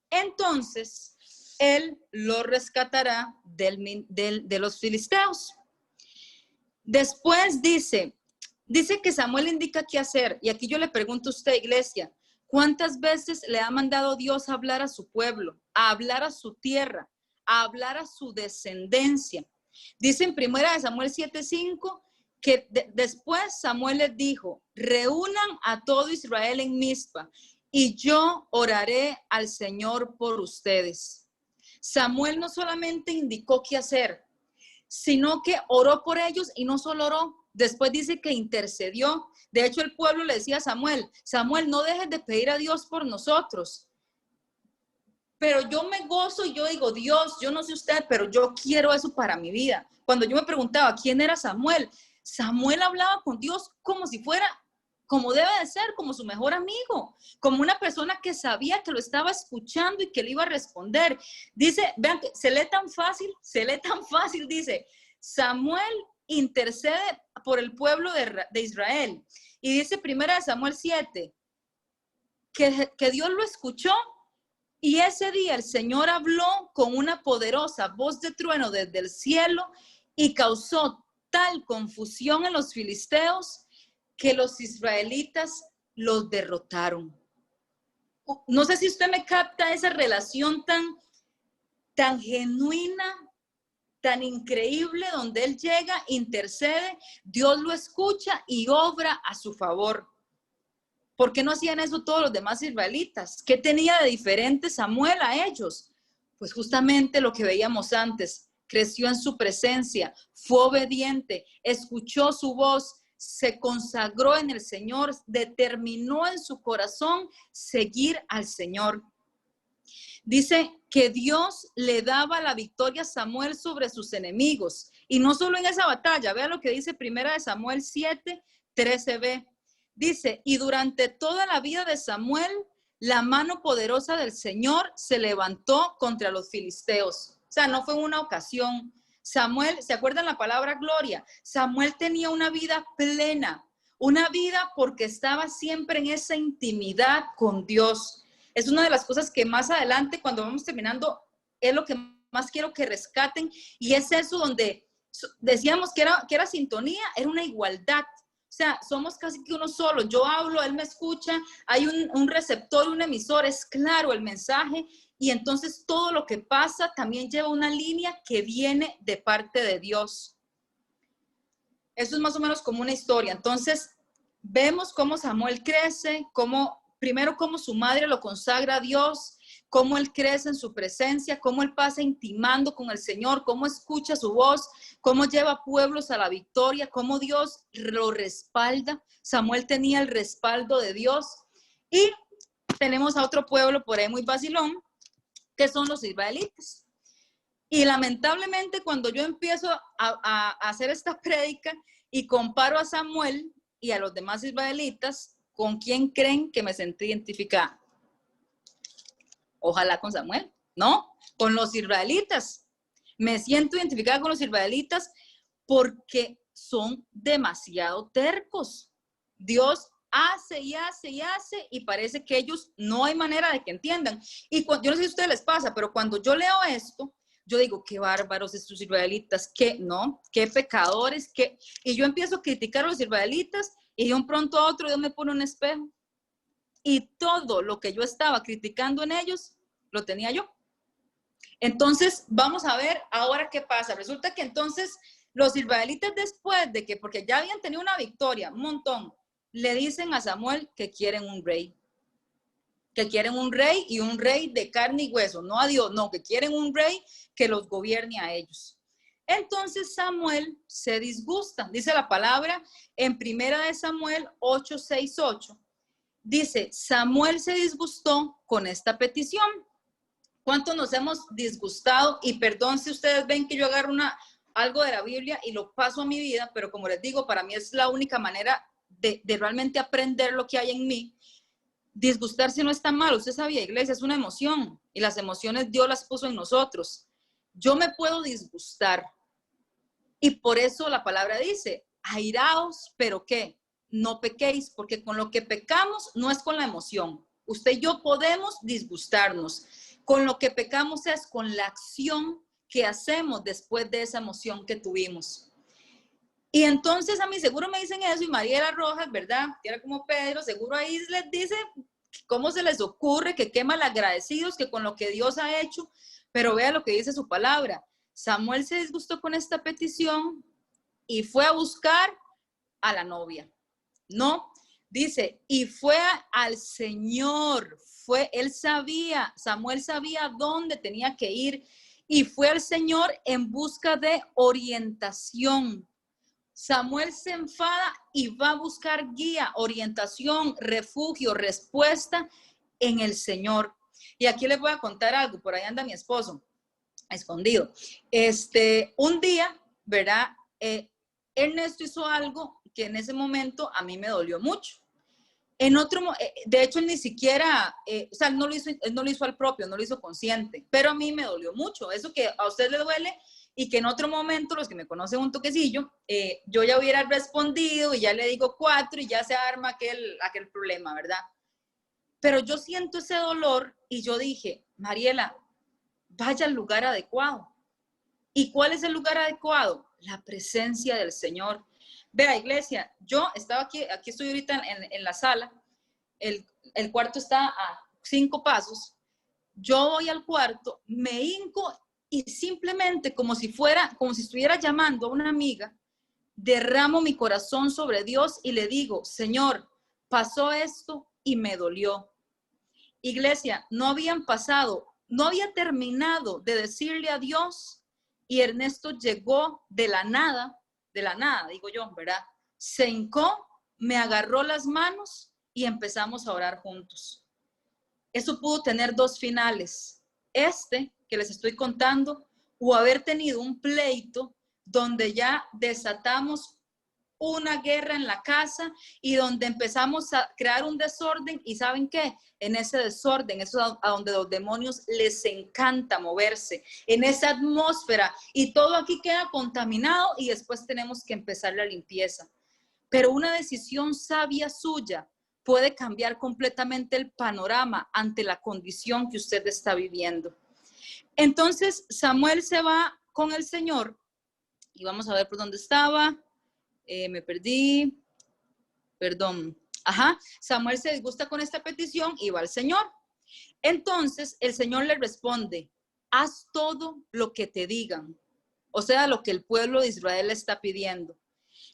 Entonces, Él lo rescatará de los filisteos. Después dice que Samuel indica qué hacer. Y aquí yo le pregunto a usted, iglesia, ¿cuántas veces le ha mandado Dios a hablar a su pueblo, a hablar a su tierra, a hablar a su descendencia? Dice en 1 Samuel 7:5 que después Samuel les dijo, reúnan a todo Israel en Mizpa y yo oraré al Señor por ustedes. Samuel no solamente indicó qué hacer, sino que oró por ellos y no solo oró, después dice que intercedió. De hecho, el pueblo le decía a Samuel, Samuel, no dejes de pedir a Dios por nosotros. Pero yo me gozo y yo digo, Dios, yo no sé usted, pero yo quiero eso para mi vida. Cuando yo me preguntaba quién era Samuel, Samuel hablaba con Dios como si fuera, como debe de ser, como su mejor amigo, como una persona que sabía que lo estaba escuchando y que le iba a responder. Dice, vean que se lee tan fácil, dice, Samuel intercede por el pueblo de Israel. Y dice 1 Samuel 7, que Dios lo escuchó. Y ese día el Señor habló con una poderosa voz de trueno desde el cielo y causó tal confusión en los filisteos que los israelitas los derrotaron. No sé si usted me capta esa relación tan genuina, tan increíble, donde él llega, intercede, Dios lo escucha y obra a su favor. ¿Por qué no hacían eso todos los demás israelitas? ¿Qué tenía de diferente Samuel a ellos? Pues justamente lo que veíamos antes. Creció en su presencia, fue obediente, escuchó su voz, se consagró en el Señor, determinó en su corazón seguir al Señor. Dice que Dios le daba la victoria a Samuel sobre sus enemigos. Y no solo en esa batalla, vea lo que dice 1 Samuel 7, 13b. Dice, y durante toda la vida de Samuel, la mano poderosa del Señor se levantó contra los filisteos. O sea, no fue una ocasión. Samuel, ¿se acuerdan la palabra gloria? Samuel tenía una vida plena, una vida porque estaba siempre en esa intimidad con Dios. Es una de las cosas que más adelante, cuando vamos terminando, es lo que más quiero que rescaten. Y es eso donde decíamos que era sintonía, era una igualdad. O sea, somos casi que uno solo. Yo hablo, él me escucha, hay un receptor, un emisor, es claro el mensaje. Y entonces todo lo que pasa también lleva una línea que viene de parte de Dios. Eso es más o menos como una historia. Entonces, vemos cómo Samuel crece, primero cómo su madre lo consagra a Dios, cómo él crece en su presencia, cómo él pasa intimando con el Señor, cómo escucha su voz, cómo lleva pueblos a la victoria, cómo Dios lo respalda. Samuel tenía el respaldo de Dios. Y tenemos a otro pueblo por ahí muy vacilón, que son los israelitas. Y lamentablemente cuando yo empiezo a hacer esta prédica y comparo a Samuel y a los demás israelitas, ¿con quién creen que me sentí identificada? Ojalá con Samuel, ¿no? Con los israelitas. Me siento identificada con los israelitas porque son demasiado tercos. Dios hace y hace y hace y parece que ellos no hay manera de que entiendan. Y yo no sé si a ustedes les pasa, pero cuando yo leo esto, yo digo, qué bárbaros estos israelitas, qué pecadores, y yo empiezo a criticar a los israelitas y de un pronto a otro Dios me pone un espejo. Y todo lo que yo estaba criticando en ellos, lo tenía yo. Entonces, vamos a ver ahora qué pasa. Resulta que entonces los israelitas después de que, porque ya habían tenido una victoria, un montón, le dicen a Samuel que quieren un rey. Que quieren un rey y un rey de carne y hueso, no a Dios, no, que quieren un rey que los gobierne a ellos. Entonces Samuel se disgusta, dice la palabra en 1 Samuel 8, 6, 8. Dice, Samuel se disgustó con esta petición. ¿Cuántos nos hemos disgustado? Y perdón si ustedes ven que yo agarro algo de la Biblia y lo paso a mi vida, pero como les digo, para mí es la única manera de realmente aprender lo que hay en mí. Disgustarse no está mal, usted sabía, iglesia, es una emoción y las emociones Dios las puso en nosotros. Yo me puedo disgustar y por eso la palabra dice, airaos, pero ¿qué? No pequéis, porque con lo que pecamos no es con la emoción. Usted y yo podemos disgustarnos. Con lo que pecamos es con la acción que hacemos después de esa emoción que tuvimos. Y entonces a mí seguro me dicen eso, y Mariela Rojas, ¿verdad? Que era como Pedro, seguro ahí les dice cómo se les ocurre, que qué malagradecidos, que con lo que Dios ha hecho, pero vea lo que dice su palabra. Samuel se disgustó con esta petición y fue a buscar a la novia. No, dice, y fue al Señor, Samuel sabía dónde tenía que ir, y fue al Señor en busca de orientación. Samuel se enfada y va a buscar guía, orientación, refugio, respuesta en el Señor. Y aquí les voy a contar algo, por ahí anda mi esposo, escondido. Un día, ¿verdad? Ernesto hizo algo que en ese momento a mí me dolió mucho. De hecho, él ni siquiera, o sea, él no lo hizo al propio, no lo hizo consciente, pero a mí me dolió mucho. Eso que a usted le duele y que en otro momento, los que me conocen un toquecillo, yo ya hubiera respondido y ya le digo 4 y ya se arma aquel problema, ¿verdad? Pero yo siento ese dolor y yo dije, Mariela, vaya al lugar adecuado. ¿Y cuál es el lugar adecuado? La presencia del Señor. Vea, iglesia, yo estaba aquí estoy ahorita en la sala, el cuarto está a 5 pasos, yo voy al cuarto, me hinco y simplemente como si estuviera llamando a una amiga, derramo mi corazón sobre Dios y le digo, Señor, pasó esto y me dolió. Iglesia, no había terminado de decirle a Dios y Ernesto llegó de la nada, digo yo, ¿verdad? Se hincó, me agarró las manos y empezamos a orar juntos. Eso pudo tener 2 finales. Que les estoy contando, o haber tenido un pleito donde ya desatamos una guerra en la casa y donde empezamos a crear un desorden y ¿saben qué? En ese desorden, eso es a donde los demonios les encanta moverse, en esa atmósfera y todo aquí queda contaminado y después tenemos que empezar la limpieza. Pero una decisión sabia suya puede cambiar completamente el panorama ante la condición que usted está viviendo. Entonces Samuel se va con el Señor y vamos a ver por dónde estaba. Me perdí, perdón. Samuel se disgusta con esta petición y va al Señor. Entonces el Señor le responde, haz todo lo que te digan, o sea, lo que el pueblo de Israel le está pidiendo.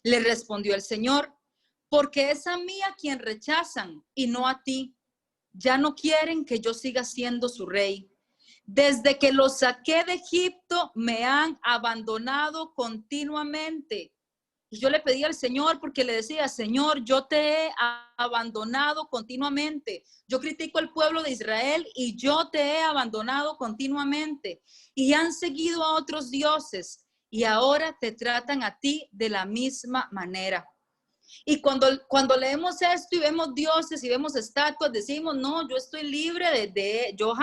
Le respondió el Señor, porque es a mí a quien rechazan y no a ti. Ya no quieren que yo siga siendo su rey. Desde que los saqué de Egipto me han abandonado continuamente. Y yo le pedí al Señor porque le decía, Señor, yo te he abandonado continuamente. Yo critico al pueblo de Israel y yo te he abandonado continuamente. Y han seguido a otros dioses y ahora te tratan a ti de la misma manera. Y cuando leemos esto y vemos dioses y vemos estatuas, decimos, no, yo estoy libre yo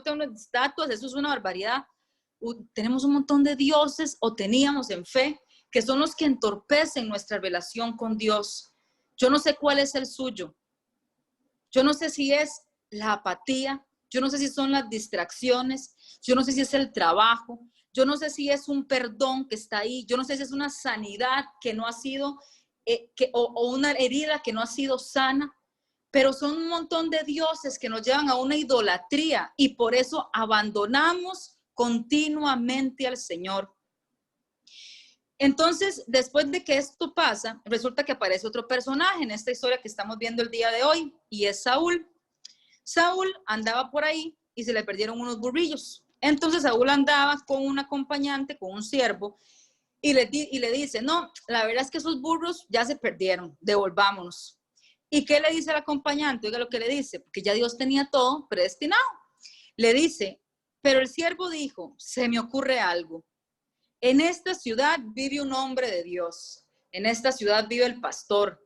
tengo estatuas, eso es una barbaridad. Tenemos un montón de dioses, o teníamos en fe, que son los que entorpecen nuestra relación con Dios. Yo no sé cuál es el suyo. Yo no sé si es la apatía, yo no sé si son las distracciones, yo no sé si es el trabajo, yo no sé si es un perdón que está ahí, yo no sé si es una sanidad que no ha sido, o una herida que no ha sido sana, pero son un montón de dioses que nos llevan a una idolatría y por eso abandonamos continuamente al Señor. Entonces, después de que esto pasa, resulta que aparece otro personaje en esta historia que estamos viendo el día de hoy, y es Saúl. Saúl andaba por ahí y se le perdieron unos burrillos. Entonces Saúl andaba con un acompañante, con un siervo, y le dice, no, la verdad es que esos burros ya se perdieron, devolvámonos. ¿Y qué le dice el acompañante? Oiga lo que le dice, porque ya Dios tenía todo predestinado. Le dice, pero el siervo dijo, se me ocurre algo. En esta ciudad vive un hombre de Dios. En esta ciudad vive el pastor.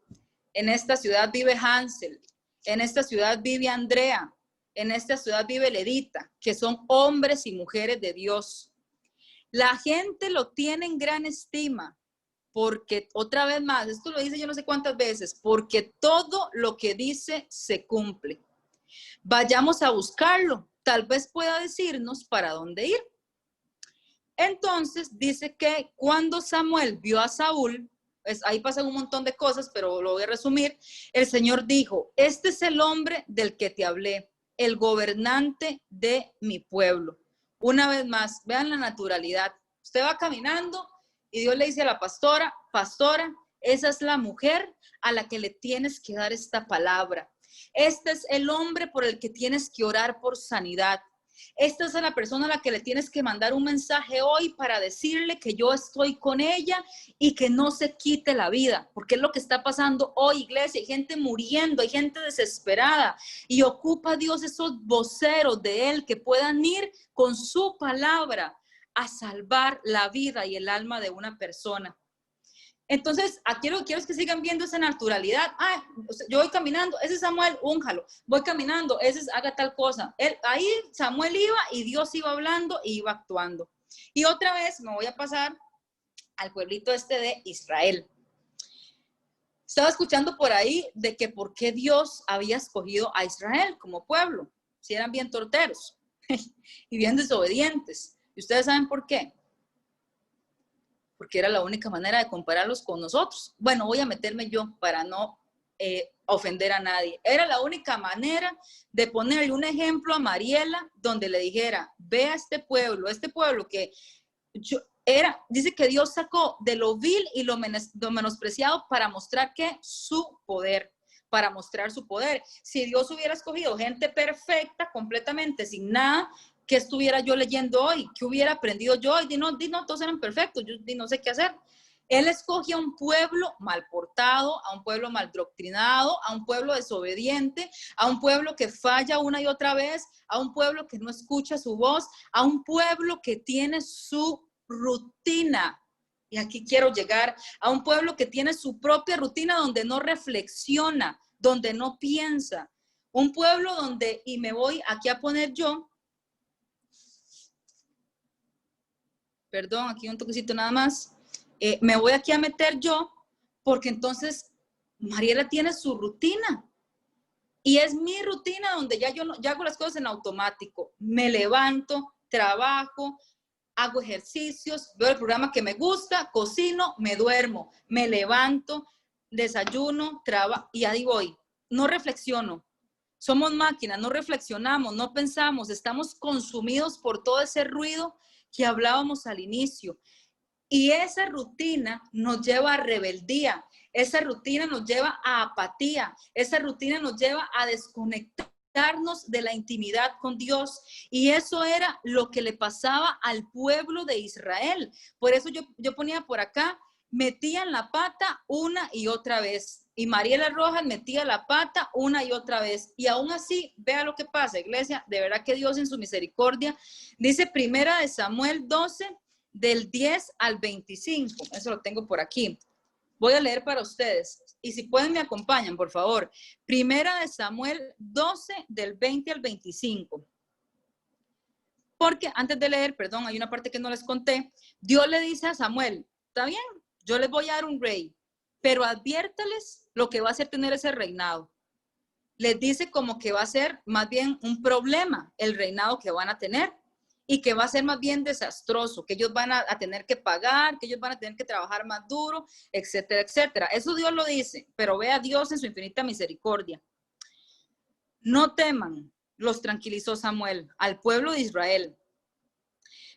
En esta ciudad vive Hansel. En esta ciudad vive Andrea. En esta ciudad vive Ledita, que son hombres y mujeres de Dios. La gente lo tiene en gran estima, porque otra vez más, esto lo dice yo no sé cuántas veces, porque todo lo que dice se cumple. Vayamos a buscarlo, tal vez pueda decirnos para dónde ir. Entonces dice que cuando Samuel vio a Saúl, ahí pasan un montón de cosas, pero lo voy a resumir. El Señor dijo, este es el hombre del que te hablé, el gobernante de mi pueblo. Una vez más, vean la naturalidad. Usted va caminando y Dios le dice a la pastora, pastora, esa es la mujer a la que le tienes que dar esta palabra. Este es el hombre por el que tienes que orar por sanidad. Esta es la persona a la que le tienes que mandar un mensaje hoy para decirle que yo estoy con ella y que no se quite la vida, porque es lo que está pasando hoy, iglesia. Hay gente muriendo, hay gente desesperada y ocupa Dios esos voceros de Él que puedan ir con su palabra a salvar la vida y el alma de una persona. Entonces, aquí lo que quiero es que sigan viendo esa naturalidad. Ah, yo voy caminando, ese es Samuel, únjalo. Voy caminando, ese es haga tal cosa. Ahí Samuel iba y Dios iba hablando y iba actuando. Y otra vez me voy a pasar al pueblito este de Israel. Estaba escuchando por ahí de que por qué Dios había escogido a Israel como pueblo, si eran bien torteros y bien desobedientes. ¿Y ustedes saben por qué? Porque era la única manera de compararlos con nosotros. Bueno, voy a meterme yo para no ofender a nadie. Era la única manera de ponerle un ejemplo a Mariela donde le dijera, ve a este pueblo que dice que Dios sacó de lo vil y lo menospreciado para mostrar que su poder, para mostrar su poder. Si Dios hubiera escogido gente perfecta, completamente sin nada, ¿qué estuviera yo leyendo hoy? ¿Qué hubiera aprendido yo hoy? No, todos eran perfectos, yo no sé qué hacer. Él escoge a un pueblo mal portado, a un pueblo mal doctrinado, a un pueblo desobediente, a un pueblo que falla una y otra vez, a un pueblo que no escucha su voz, a un pueblo que tiene su rutina. Y aquí quiero llegar a un pueblo que tiene su propia rutina donde no reflexiona, donde no piensa. Un pueblo donde, y me voy aquí a poner yo, perdón, aquí un toquecito nada más, me voy aquí a meter yo, porque entonces Mariela tiene su rutina, y es mi rutina donde ya ya hago las cosas en automático, me levanto, trabajo, hago ejercicios, veo el programa que me gusta, cocino, me duermo, me levanto, desayuno, trabajo, y ahí voy, no reflexiono. Somos máquinas, no reflexionamos, no pensamos, estamos consumidos por todo ese ruido que hablábamos al inicio. Y esa rutina nos lleva a rebeldía, esa rutina nos lleva a apatía, esa rutina nos lleva a desconectarnos de la intimidad con Dios. Y eso era lo que le pasaba al pueblo de Israel. Por eso yo ponía por acá, metían la pata una y otra vez. Y Mariela Rojas metía la pata una y otra vez. Y aún así, vea lo que pasa, iglesia. De verdad que Dios en su misericordia, dice Primera de Samuel 12, del 10 al 25. Eso lo tengo por aquí. Voy a leer para ustedes. Y si pueden, me acompañan, por favor. Primera de Samuel 12, del 20 al 25. Porque antes de leer, perdón, hay una parte que no les conté. Dios le dice a Samuel, está bien, yo les voy a dar un rey, pero adviértales lo que va a ser tener ese reinado. Les dice como que va a ser más bien un problema el reinado que van a tener y que va a ser más bien desastroso, que ellos van a tener que pagar, que ellos van a tener que trabajar más duro, etcétera, etcétera. Eso Dios lo dice, pero ve a Dios en su infinita misericordia. No teman, los tranquilizó Samuel, al pueblo de Israel.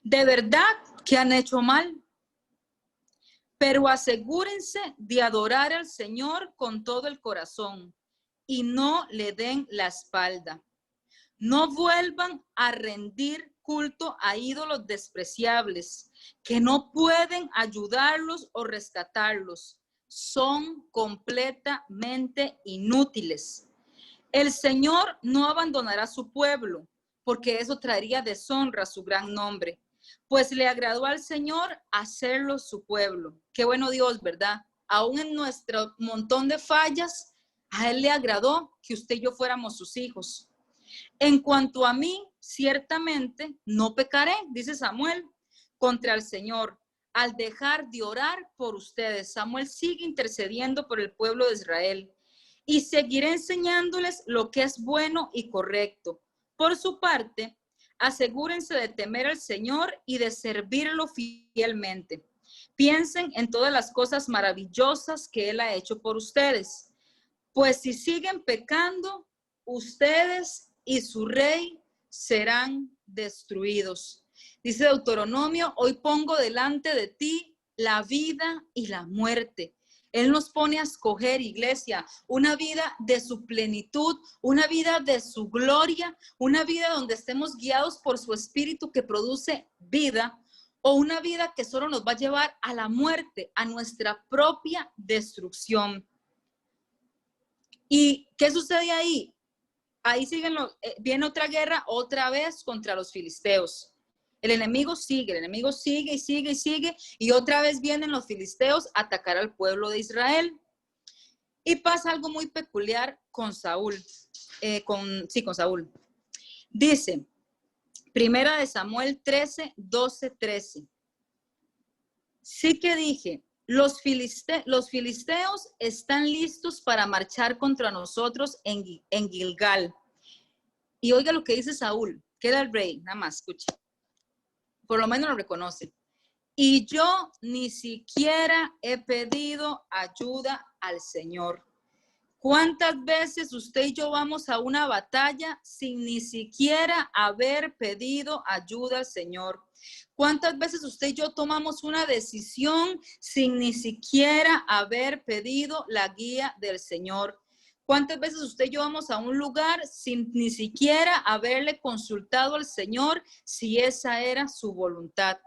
De verdad que han hecho mal, pero asegúrense de adorar al Señor con todo el corazón y no le den la espalda. No vuelvan a rendir culto a ídolos despreciables que no pueden ayudarlos o rescatarlos. Son completamente inútiles. El Señor no abandonará a su pueblo, porque eso traería deshonra a su gran nombre. Pues le agradó al Señor hacerlo su pueblo. Qué bueno Dios, ¿verdad? Aún en nuestro montón de fallas, A él le agradó que usted y yo fuéramos sus hijos. En cuanto a mí, ciertamente no pecaré, dice Samuel, contra el Señor, al dejar de orar por ustedes. Samuel sigue intercediendo por el pueblo de Israel y seguiré enseñándoles lo que es bueno y correcto. Por su parte, asegúrense de temer al Señor y de servirlo fielmente. Piensen en todas las cosas maravillosas que Él ha hecho por ustedes. Pues si siguen pecando, ustedes y su rey serán destruidos. Dice Deuteronomio, hoy pongo delante de ti la vida y la muerte. Él nos pone a escoger, iglesia, una vida de su plenitud, una vida de su gloria, una vida donde estemos guiados por su espíritu que produce vida, o una vida que solo nos va a llevar a la muerte, a nuestra propia destrucción. ¿Y qué sucede ahí? Ahí viene otra guerra otra vez contra los filisteos. El enemigo sigue y sigue y sigue, y otra vez vienen los filisteos a atacar al pueblo de Israel. Y pasa algo muy peculiar con Saúl, con Saúl. Dice, Primera de Samuel 13, 12, 13. Sí que dije, los filisteos están listos para marchar contra nosotros en Gilgal. Y oiga lo que dice Saúl, que era el rey, nada más, escuche. Por lo menos lo reconoce. Y yo ni siquiera he pedido ayuda al Señor. ¿Cuántas veces usted y yo vamos a una batalla sin ni siquiera haber pedido ayuda al Señor? ¿Cuántas veces usted y yo tomamos una decisión sin ni siquiera haber pedido la guía del Señor? ¿Cuántas veces usted y yo vamos a un lugar sin ni siquiera haberle consultado al Señor si esa era su voluntad?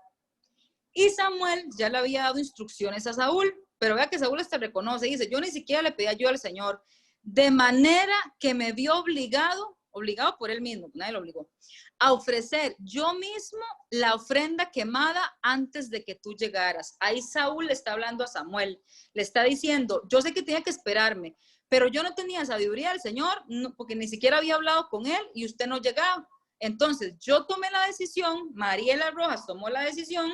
Y Samuel ya le había dado instrucciones a Saúl, pero vea que Saúl hasta reconoce y dice, yo ni siquiera le pedí ayuda al Señor, de manera que me vio obligado por él mismo, nadie lo obligó, a ofrecer yo mismo la ofrenda quemada antes de que tú llegaras. Ahí Saúl le está hablando a Samuel, le está diciendo, yo sé que tenía que esperarme, pero yo no tenía sabiduría del Señor, porque ni siquiera había hablado con él y usted no llegaba. Entonces yo tomé la decisión, Mariela Rojas tomó la decisión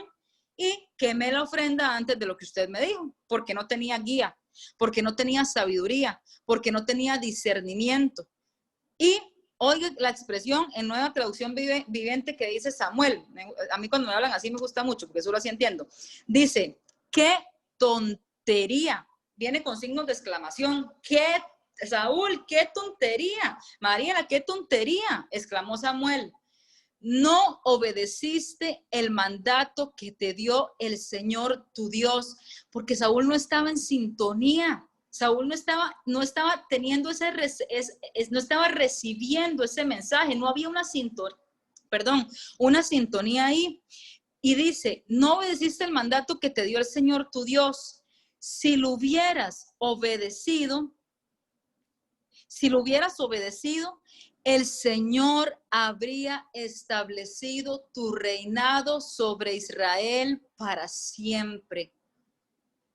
y quemé la ofrenda antes de lo que usted me dijo, porque no tenía guía, porque no tenía sabiduría, porque no tenía discernimiento. Y oiga la expresión en Nueva Traducción Viviente que dice Samuel. A mí cuando me hablan así me gusta mucho, porque solo así entiendo. Dice, qué tontería. Viene con signos de exclamación. Saúl, qué tontería. Mariela, qué tontería, exclamó Samuel. No obedeciste el mandato que te dio el Señor tu Dios, porque Saúl no estaba en sintonía. Saúl no estaba teniendo no estaba recibiendo ese mensaje, no había una sintonía ahí. Y dice, no obedeciste el mandato que te dio el Señor tu Dios. Si lo hubieras obedecido, el Señor habría establecido tu reinado sobre Israel para siempre.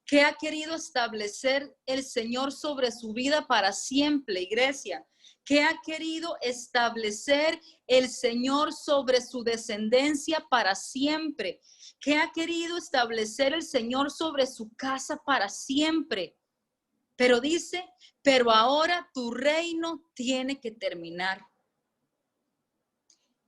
¿Qué ha querido establecer el Señor sobre su vida para siempre, iglesia? ¿Qué ha querido establecer el Señor sobre su descendencia para siempre? ¿Qué ha querido establecer el Señor sobre su casa para siempre? Pero dice, pero ahora tu reino tiene que terminar.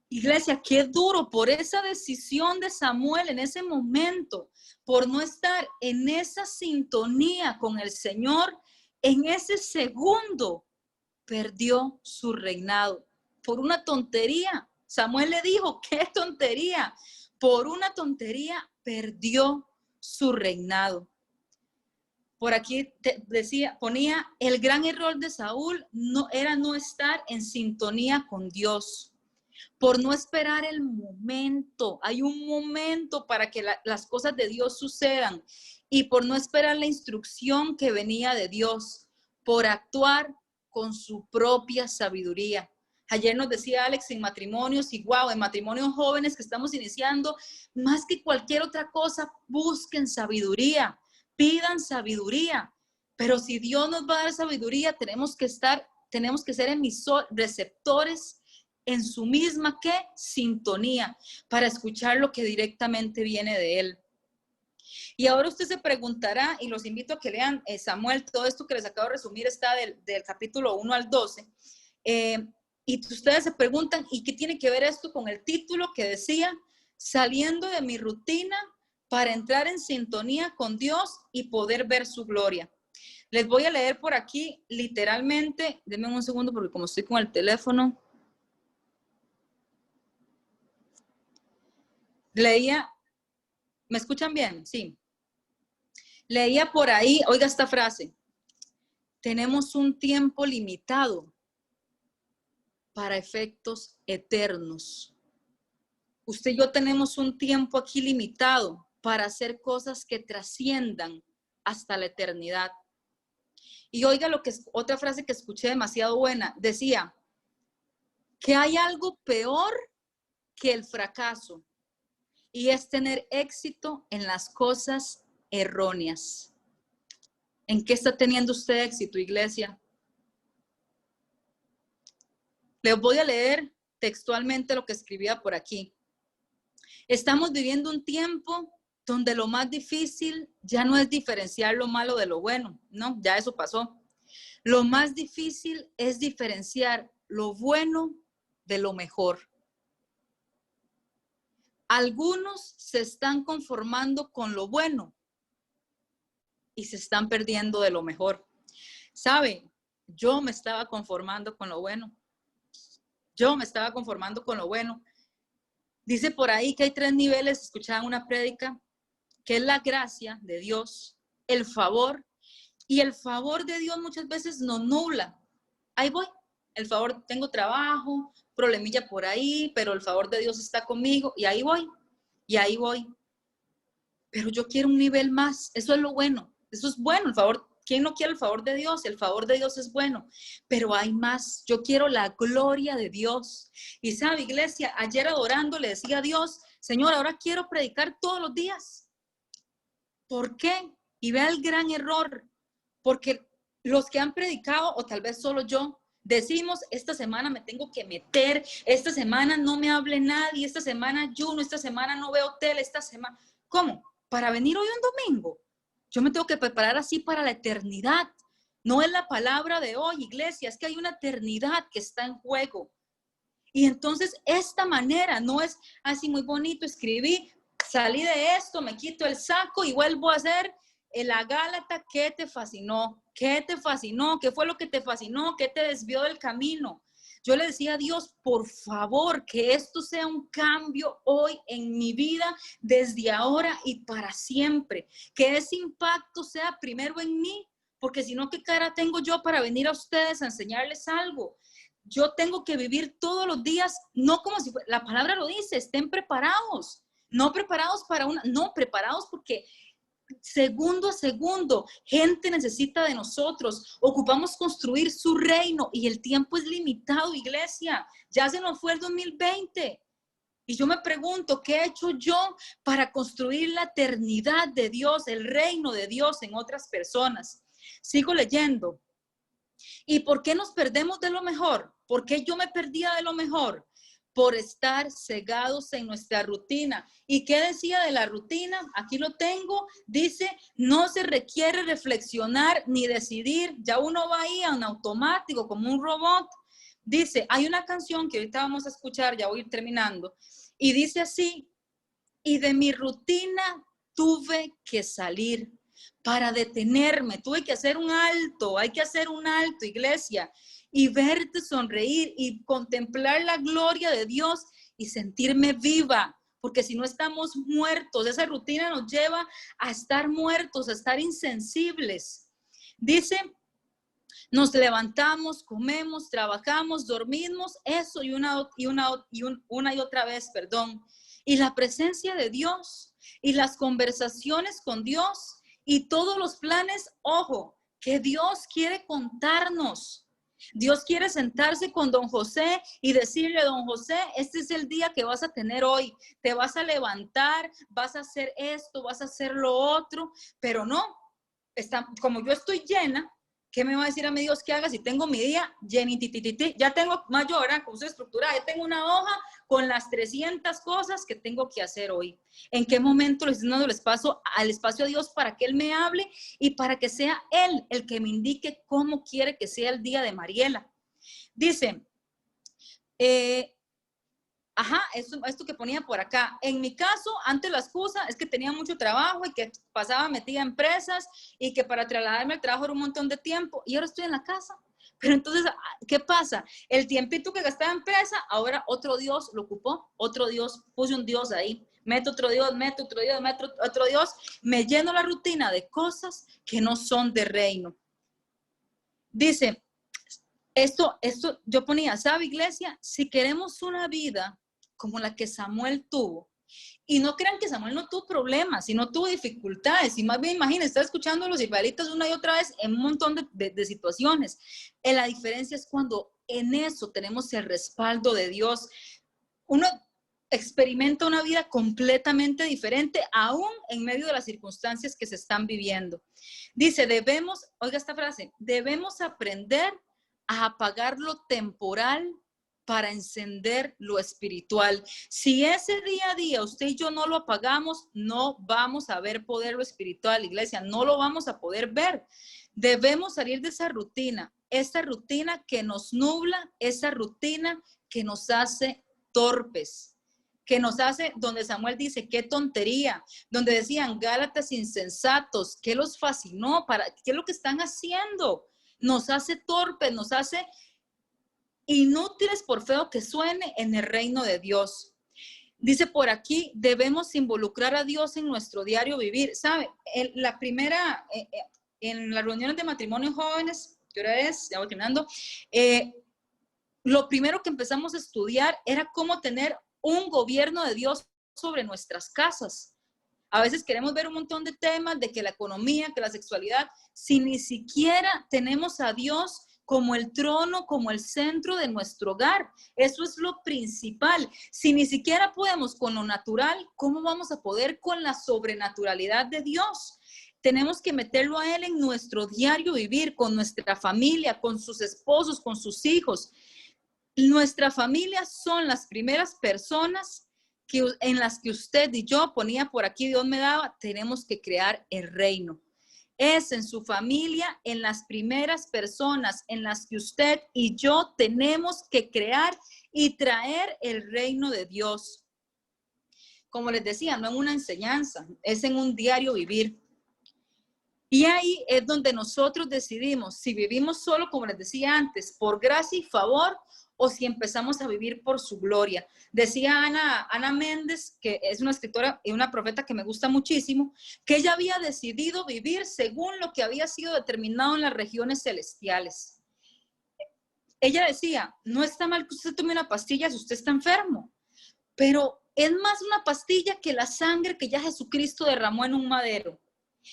Iglesia, qué duro por esa decisión de Samuel en ese momento, por no estar en esa sintonía con el Señor, en ese segundo perdió su reinado por una tontería. Samuel le dijo, qué tontería, por una tontería perdió su reinado. Por aquí ponía, el gran error de Saúl era no estar en sintonía con Dios. Por no esperar el momento. Hay un momento para que las cosas de Dios sucedan. Y por no esperar la instrucción que venía de Dios. Por actuar con su propia sabiduría. Ayer nos decía Alex en matrimonios y en matrimonios jóvenes que estamos iniciando, más que cualquier otra cosa, busquen sabiduría, pidan sabiduría. Pero si Dios nos va a dar sabiduría, tenemos que ser receptores en su misma ¿qué? Sintonía, para escuchar lo que directamente viene de Él. Y ahora usted se preguntará, y los invito a que lean Samuel, todo esto que les acabo de resumir está del capítulo 1 al 12. Y ustedes se preguntan, ¿y qué tiene que ver esto con el título que decía, saliendo de mi rutina para entrar en sintonía con Dios y poder ver su gloria? Les voy a leer por aquí literalmente, denme un segundo porque como estoy con el teléfono, leía, ¿me escuchan bien? Sí. Leía por ahí, oiga esta frase, tenemos un tiempo limitado para efectos eternos. Usted y yo tenemos un tiempo aquí limitado para hacer cosas que trasciendan hasta la eternidad. Y oiga lo que es otra frase que escuché demasiado buena, decía que hay algo peor que el fracaso y es tener éxito en las cosas erróneas. ¿En qué está teniendo usted éxito, iglesia? Les voy a leer textualmente lo que escribía por aquí. Estamos viviendo un tiempo donde lo más difícil ya no es diferenciar lo malo de lo bueno, no, ya eso pasó. Lo más difícil es diferenciar lo bueno de lo mejor. Algunos se están conformando con lo bueno y se están perdiendo de lo mejor. ¿Sabe? Yo me estaba conformando con lo bueno. Dice por ahí que hay 3 niveles, escuchaba una prédica, que es la gracia de Dios, el favor, y el favor de Dios muchas veces nos nubla. Ahí voy, el favor, tengo trabajo, problemilla por ahí, pero el favor de Dios está conmigo, y ahí voy. Pero yo quiero un nivel más, eso es lo bueno, eso es bueno, el favor. ¿Quién no quiere el favor de Dios? El favor de Dios es bueno, pero hay más. Yo quiero la gloria de Dios. Y sabe, iglesia, ayer adorando le decía a Dios, Señor, ahora quiero predicar todos los días. ¿Por qué? Y vea el gran error, porque los que han predicado, o tal vez solo yo, decimos, esta semana me tengo que meter, esta semana no me hable nadie, esta semana ayuno, esta semana no veo tele, esta semana. ¿Cómo? ¿Para venir hoy un domingo? Yo me tengo que preparar así para la eternidad. No es la palabra de hoy, iglesia, es que hay una eternidad que está en juego. Y entonces esta manera no es así muy bonito, escribí, salí de esto, me quito el saco y vuelvo a hacer la Gálata. ¿Qué te fascinó? ¿Qué te fascinó? ¿Qué fue lo que te fascinó? ¿Qué te desvió del camino? Yo le decía a Dios, por favor, que esto sea un cambio hoy en mi vida, desde ahora y para siempre. Que ese impacto sea primero en mí, porque si no, ¿qué cara tengo yo para venir a ustedes a enseñarles algo? Yo tengo que vivir todos los días, no como si la palabra lo dice, estén preparados. No preparados para no, preparados porque segundo a segundo, gente necesita de nosotros, ocupamos construir su reino y el tiempo es limitado, iglesia, ya se nos fue el 2020 y yo me pregunto, ¿qué he hecho yo para construir la eternidad de Dios, el reino de Dios en otras personas? Sigo leyendo. ¿Y por qué nos perdemos de lo mejor? ¿Por qué yo me perdía de lo mejor? Por estar cegados en nuestra rutina. ¿Y qué decía de la rutina? Aquí lo tengo. Dice, no se requiere reflexionar ni decidir. Ya uno va ahí en automático, como un robot. Dice, hay una canción que ahorita vamos a escuchar, ya voy a ir terminando. Y dice así, y de mi rutina tuve que salir para detenerme. Tuve que hacer un alto, hay que hacer un alto, iglesia, y verte sonreír y contemplar la gloria de Dios y sentirme viva, porque si no estamos muertos, esa rutina nos lleva a estar muertos, a estar insensibles. Dice, nos levantamos, comemos, trabajamos, dormimos, eso y una y otra vez, perdón. Y la presencia de Dios y las conversaciones con Dios y todos los planes, ojo, que Dios quiere contarnos. Dios quiere sentarse con don José y decirle, don José, este es el día que vas a tener hoy. Te vas a levantar, vas a hacer esto, vas a hacer lo otro, pero no. como yo estoy llena, ¿qué me va a decir a mí Dios que haga si tengo mi día llenititititi? Ya tengo mayor, ¿verdad? Como soy estructurada, ya tengo una hoja con las 300 cosas que tengo que hacer hoy. ¿En qué momento le estoy dando el espacio a Dios para que Él me hable y para que sea Él el que me indique cómo quiere que sea el día de Mariela? Dice, esto que ponía por acá. En mi caso, antes la excusa es que tenía mucho trabajo y que pasaba metida en empresas y que para trasladarme al trabajo era un montón de tiempo y ahora estoy en la casa. Pero entonces, ¿qué pasa? El tiempito que gastaba en empresa, ahora otro Dios lo ocupó, otro Dios, puse un Dios ahí, meto otro Dios, meto otro Dios, me lleno la rutina de cosas que no son de reino. Dice, esto yo ponía, ¿sabe, iglesia? Si queremos una vida como la que Samuel tuvo, y no crean que Samuel no tuvo problemas, y no tuvo dificultades, y más bien imagínense, está escuchando a los israelitas una y otra vez en un montón de situaciones. La diferencia es cuando en eso tenemos el respaldo de Dios. Uno experimenta una vida completamente diferente, aún en medio de las circunstancias que se están viviendo. Dice, oiga esta frase, debemos aprender a apagar lo temporal para encender lo espiritual. Si ese día a día usted y yo no lo apagamos, no vamos a ver poder lo espiritual, iglesia, no lo vamos a poder ver. Debemos salir de esa rutina que nos nubla, esa rutina que nos hace torpes, que nos hace, donde Samuel dice, qué tontería, donde decían Gálatas insensatos, ¿qué los fascinó? ¿Qué es lo que están haciendo? Nos hace torpes, nos hace inútiles, por feo que suene, en el reino de Dios. Dice por aquí, debemos involucrar a Dios en nuestro diario vivir. ¿Sabe? En las reuniones de matrimonio jóvenes, ¿qué hora es? Ya voy terminando. Lo primero que empezamos a estudiar era cómo tener un gobierno de Dios sobre nuestras casas. A veces queremos ver un montón de temas de que la economía, que la sexualidad, si ni siquiera tenemos a Dios como el trono, como el centro de nuestro hogar. Eso es lo principal. Si ni siquiera podemos con lo natural, ¿cómo vamos a poder con la sobrenaturalidad de Dios? Tenemos que meterlo a Él en nuestro diario vivir, con nuestra familia, con sus esposos, con sus hijos. Nuestra familia son las primeras personas en las que usted y yo, ponía por aquí, Dios me daba, tenemos que crear el reino. Es en su familia, en las primeras personas en las que usted y yo tenemos que crear y traer el reino de Dios. Como les decía, no en una enseñanza, es en un diario vivir. Y ahí es donde nosotros decidimos si vivimos solo, como les decía antes, por gracia y favor, o si empezamos a vivir por su gloria. Decía Ana Méndez, que es una escritora y una profeta que me gusta muchísimo, que ella había decidido vivir según lo que había sido determinado en las regiones celestiales. Ella decía, no está mal que usted tome una pastilla si usted está enfermo, pero es más una pastilla que la sangre que ya Jesucristo derramó en un madero.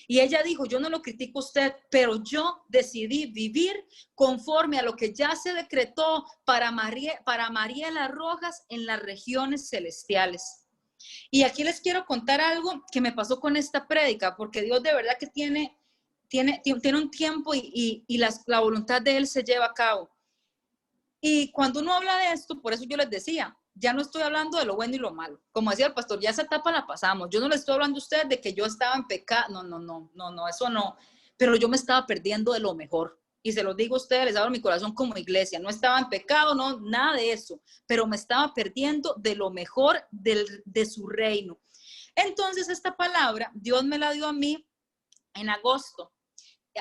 Y ella dijo, yo no lo critico a usted, pero yo decidí vivir conforme a lo que ya se decretó para Mariela Rojas en las regiones celestiales. Y aquí les quiero contar algo que me pasó con esta prédica, porque Dios de verdad que tiene un tiempo y la voluntad de Él se lleva a cabo. Y cuando uno habla de esto, por eso yo les decía, ya no estoy hablando de lo bueno y lo malo. Como decía el pastor, ya esa etapa la pasamos. Yo no le estoy hablando a usted de que yo estaba en pecado. No, eso no. Pero yo me estaba perdiendo de lo mejor. Y se lo digo a ustedes, les abro mi corazón como iglesia. No estaba en pecado, no, nada de eso. Pero me estaba perdiendo de lo mejor de su reino. Entonces esta palabra, Dios me la dio a mí en agosto.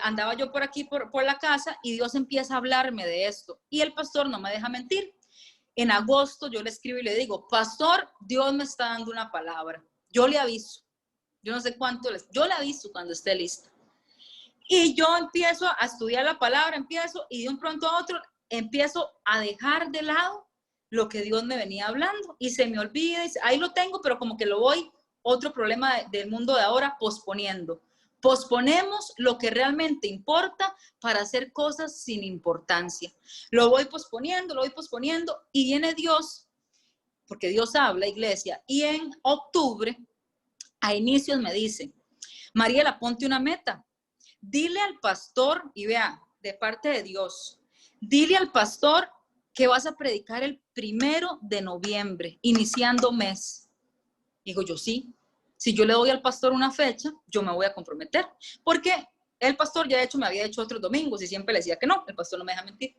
Andaba yo por aquí, por la casa, y Dios empieza a hablarme de esto. Y el pastor no me deja mentir. En agosto yo le escribo y le digo, pastor, Dios me está dando una palabra. Yo le aviso. Yo no sé cuánto, yo le aviso cuando esté lista. Y yo empiezo a estudiar la palabra, y de un pronto a otro empiezo a dejar de lado lo que Dios me venía hablando. Y se me olvida, y ahí lo tengo, pero como que lo voy, otro problema del mundo de ahora, posponiendo. Posponemos lo que realmente importa para hacer cosas sin importancia. Lo voy posponiendo y viene Dios, porque Dios habla, iglesia, y en octubre, a inicios me dice, Mariela, ponte una meta. dile al pastor, y vea, de parte de Dios, dile al pastor que vas a predicar el 1 de noviembre, iniciando mes. Digo yo, sí. Si yo le doy al pastor una fecha, yo me voy a comprometer. Porque el pastor ya de hecho me había hecho otros domingos y siempre le decía que no, el pastor no me deja mentir.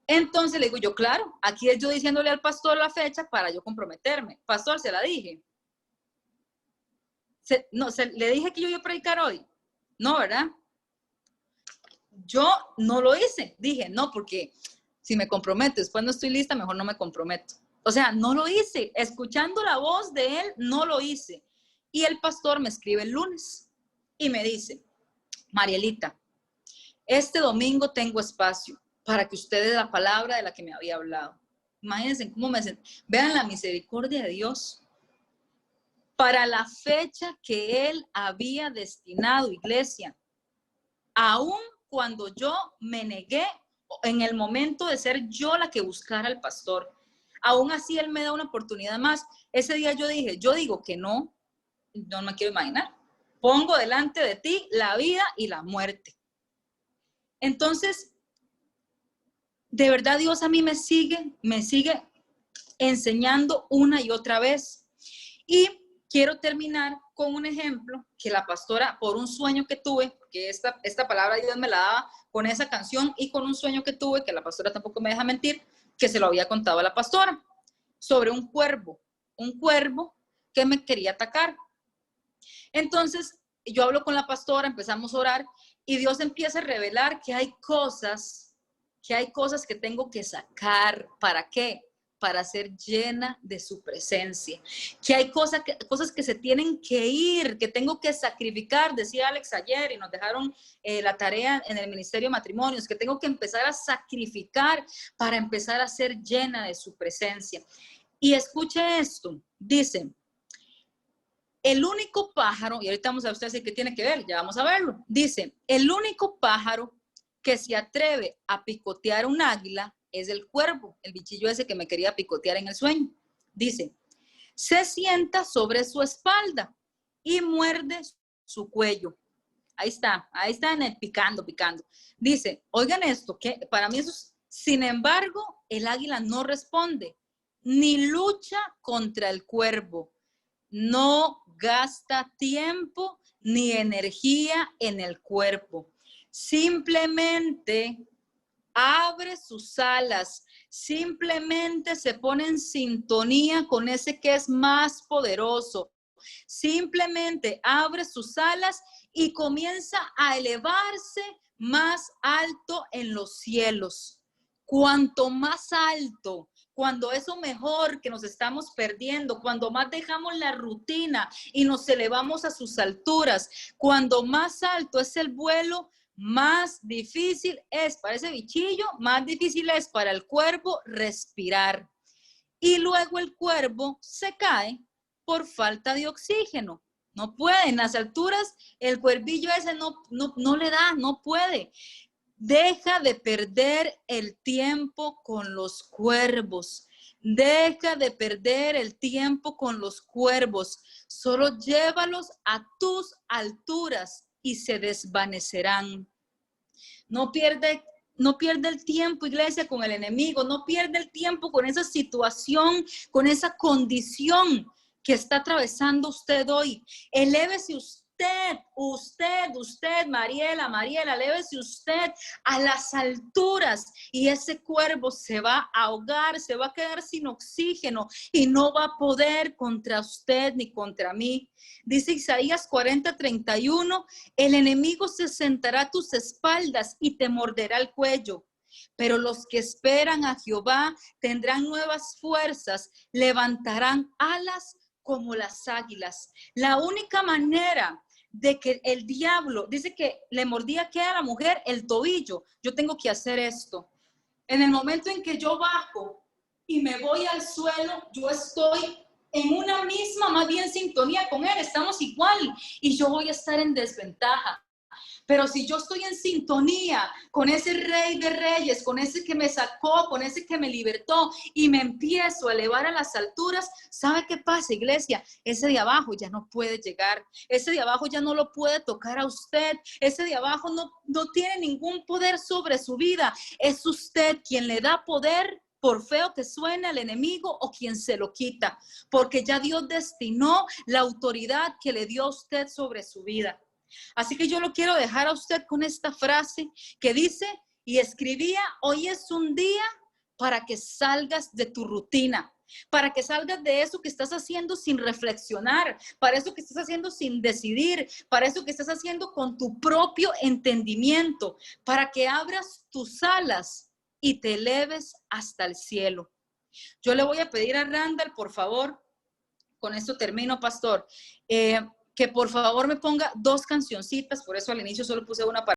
Entonces le digo yo, claro, aquí es yo diciéndole al pastor la fecha para yo comprometerme. Pastor, se la dije. ¿Le dije que yo iba a predicar hoy? No, ¿verdad? Yo no lo hice. Dije, no, porque si me comprometo, después no estoy lista, mejor no me comprometo. O sea, no lo hice. Escuchando la voz de él, no lo hice. Y el pastor me escribe el lunes y me dice, Marielita, este domingo tengo espacio para que usted dé la palabra de la que me había hablado. Imagínense cómo me sentí. Vean la misericordia de Dios. Para la fecha que él había destinado, iglesia, aún cuando yo me negué en el momento de ser yo la que buscara al pastor, aún así él me da una oportunidad más. Ese día yo dije, yo digo que no me quiero imaginar. Pongo delante de ti la vida y la muerte. Entonces, de verdad Dios a mí me sigue enseñando una y otra vez. Y quiero terminar con un ejemplo que la pastora, por un sueño que tuve, porque esta palabra Dios me la daba con esa canción y con un sueño que tuve, que la pastora tampoco me deja mentir, que se lo había contado a la pastora, sobre un cuervo que me quería atacar. Entonces, yo hablo con la pastora, empezamos a orar y Dios empieza a revelar que hay cosas que tengo que sacar. ¿Para qué? Para ser llena de su presencia. Que hay cosas que se tienen que ir, que tengo que sacrificar, decía Alex ayer, y nos dejaron la tarea en el Ministerio de Matrimonios, que tengo que empezar a sacrificar para empezar a ser llena de su presencia. Y escuche esto, dice, el único pájaro, y ahorita vamos a ver ustedes qué tiene que ver, ya vamos a verlo, dice, el único pájaro que se atreve a picotear un águila es el cuervo, el bichillo ese que me quería picotear en el sueño. Dice, se sienta sobre su espalda y muerde su cuello. Ahí está en el picando. Dice, oigan esto, que para mí eso es, sin embargo, el águila no responde, ni lucha contra el cuervo, no gasta tiempo ni energía en el cuerpo. Simplemente abre sus alas, simplemente se pone en sintonía con ese que es más poderoso. Simplemente abre sus alas y comienza a elevarse más alto en los cielos. Cuanto más alto, cuando eso mejor que nos estamos perdiendo, cuando más dejamos la rutina y nos elevamos a sus alturas, cuando más alto es el vuelo, más difícil es para ese bichillo, más difícil es para el cuervo respirar. Y luego el cuervo se cae por falta de oxígeno. No puede, en las alturas el cuervillo ese no le da, no puede. Deja de perder el tiempo con los cuervos. Deja de perder el tiempo con los cuervos. Solo llévalos a tus alturas y se desvanecerán. No pierde el tiempo, iglesia, con el enemigo. No pierde el tiempo con esa situación, con esa condición que está atravesando usted hoy. Elévese usted, Mariela, elévese usted a las alturas y ese cuervo se va a ahogar, se va a quedar sin oxígeno y no va a poder contra usted ni contra mí. Dice Isaías 40:31, el enemigo se sentará a tus espaldas y te morderá el cuello. Pero los que esperan a Jehová tendrán nuevas fuerzas, levantarán alas como las águilas. La única manera de que el diablo, dice que le mordía que a la mujer el tobillo, yo tengo que hacer esto. En el momento en que yo bajo y me voy al suelo, yo estoy en una misma, más bien sintonía con él, estamos igual y yo voy a estar en desventaja. Pero si yo estoy en sintonía con ese Rey de Reyes, con ese que me sacó, con ese que me libertó y me empiezo a elevar a las alturas, ¿sabe qué pasa, iglesia? Ese de abajo ya no puede llegar, ese de abajo ya no lo puede tocar a usted, ese de abajo no tiene ningún poder sobre su vida. Es usted quien le da poder, por feo que suene, al enemigo, o quien se lo quita, porque ya Dios destinó la autoridad que le dio a usted sobre su vida. Así que yo lo quiero dejar a usted con esta frase que dice: y escribía, hoy es un día para que salgas de tu rutina, para que salgas de eso que estás haciendo sin reflexionar, para eso que estás haciendo sin decidir, para eso que estás haciendo con tu propio entendimiento, para que abras tus alas y te eleves hasta el cielo. Yo le voy a pedir a Randall, por favor, con esto termino, pastor, que por favor me ponga 2 cancioncitas, por eso al inicio solo puse una para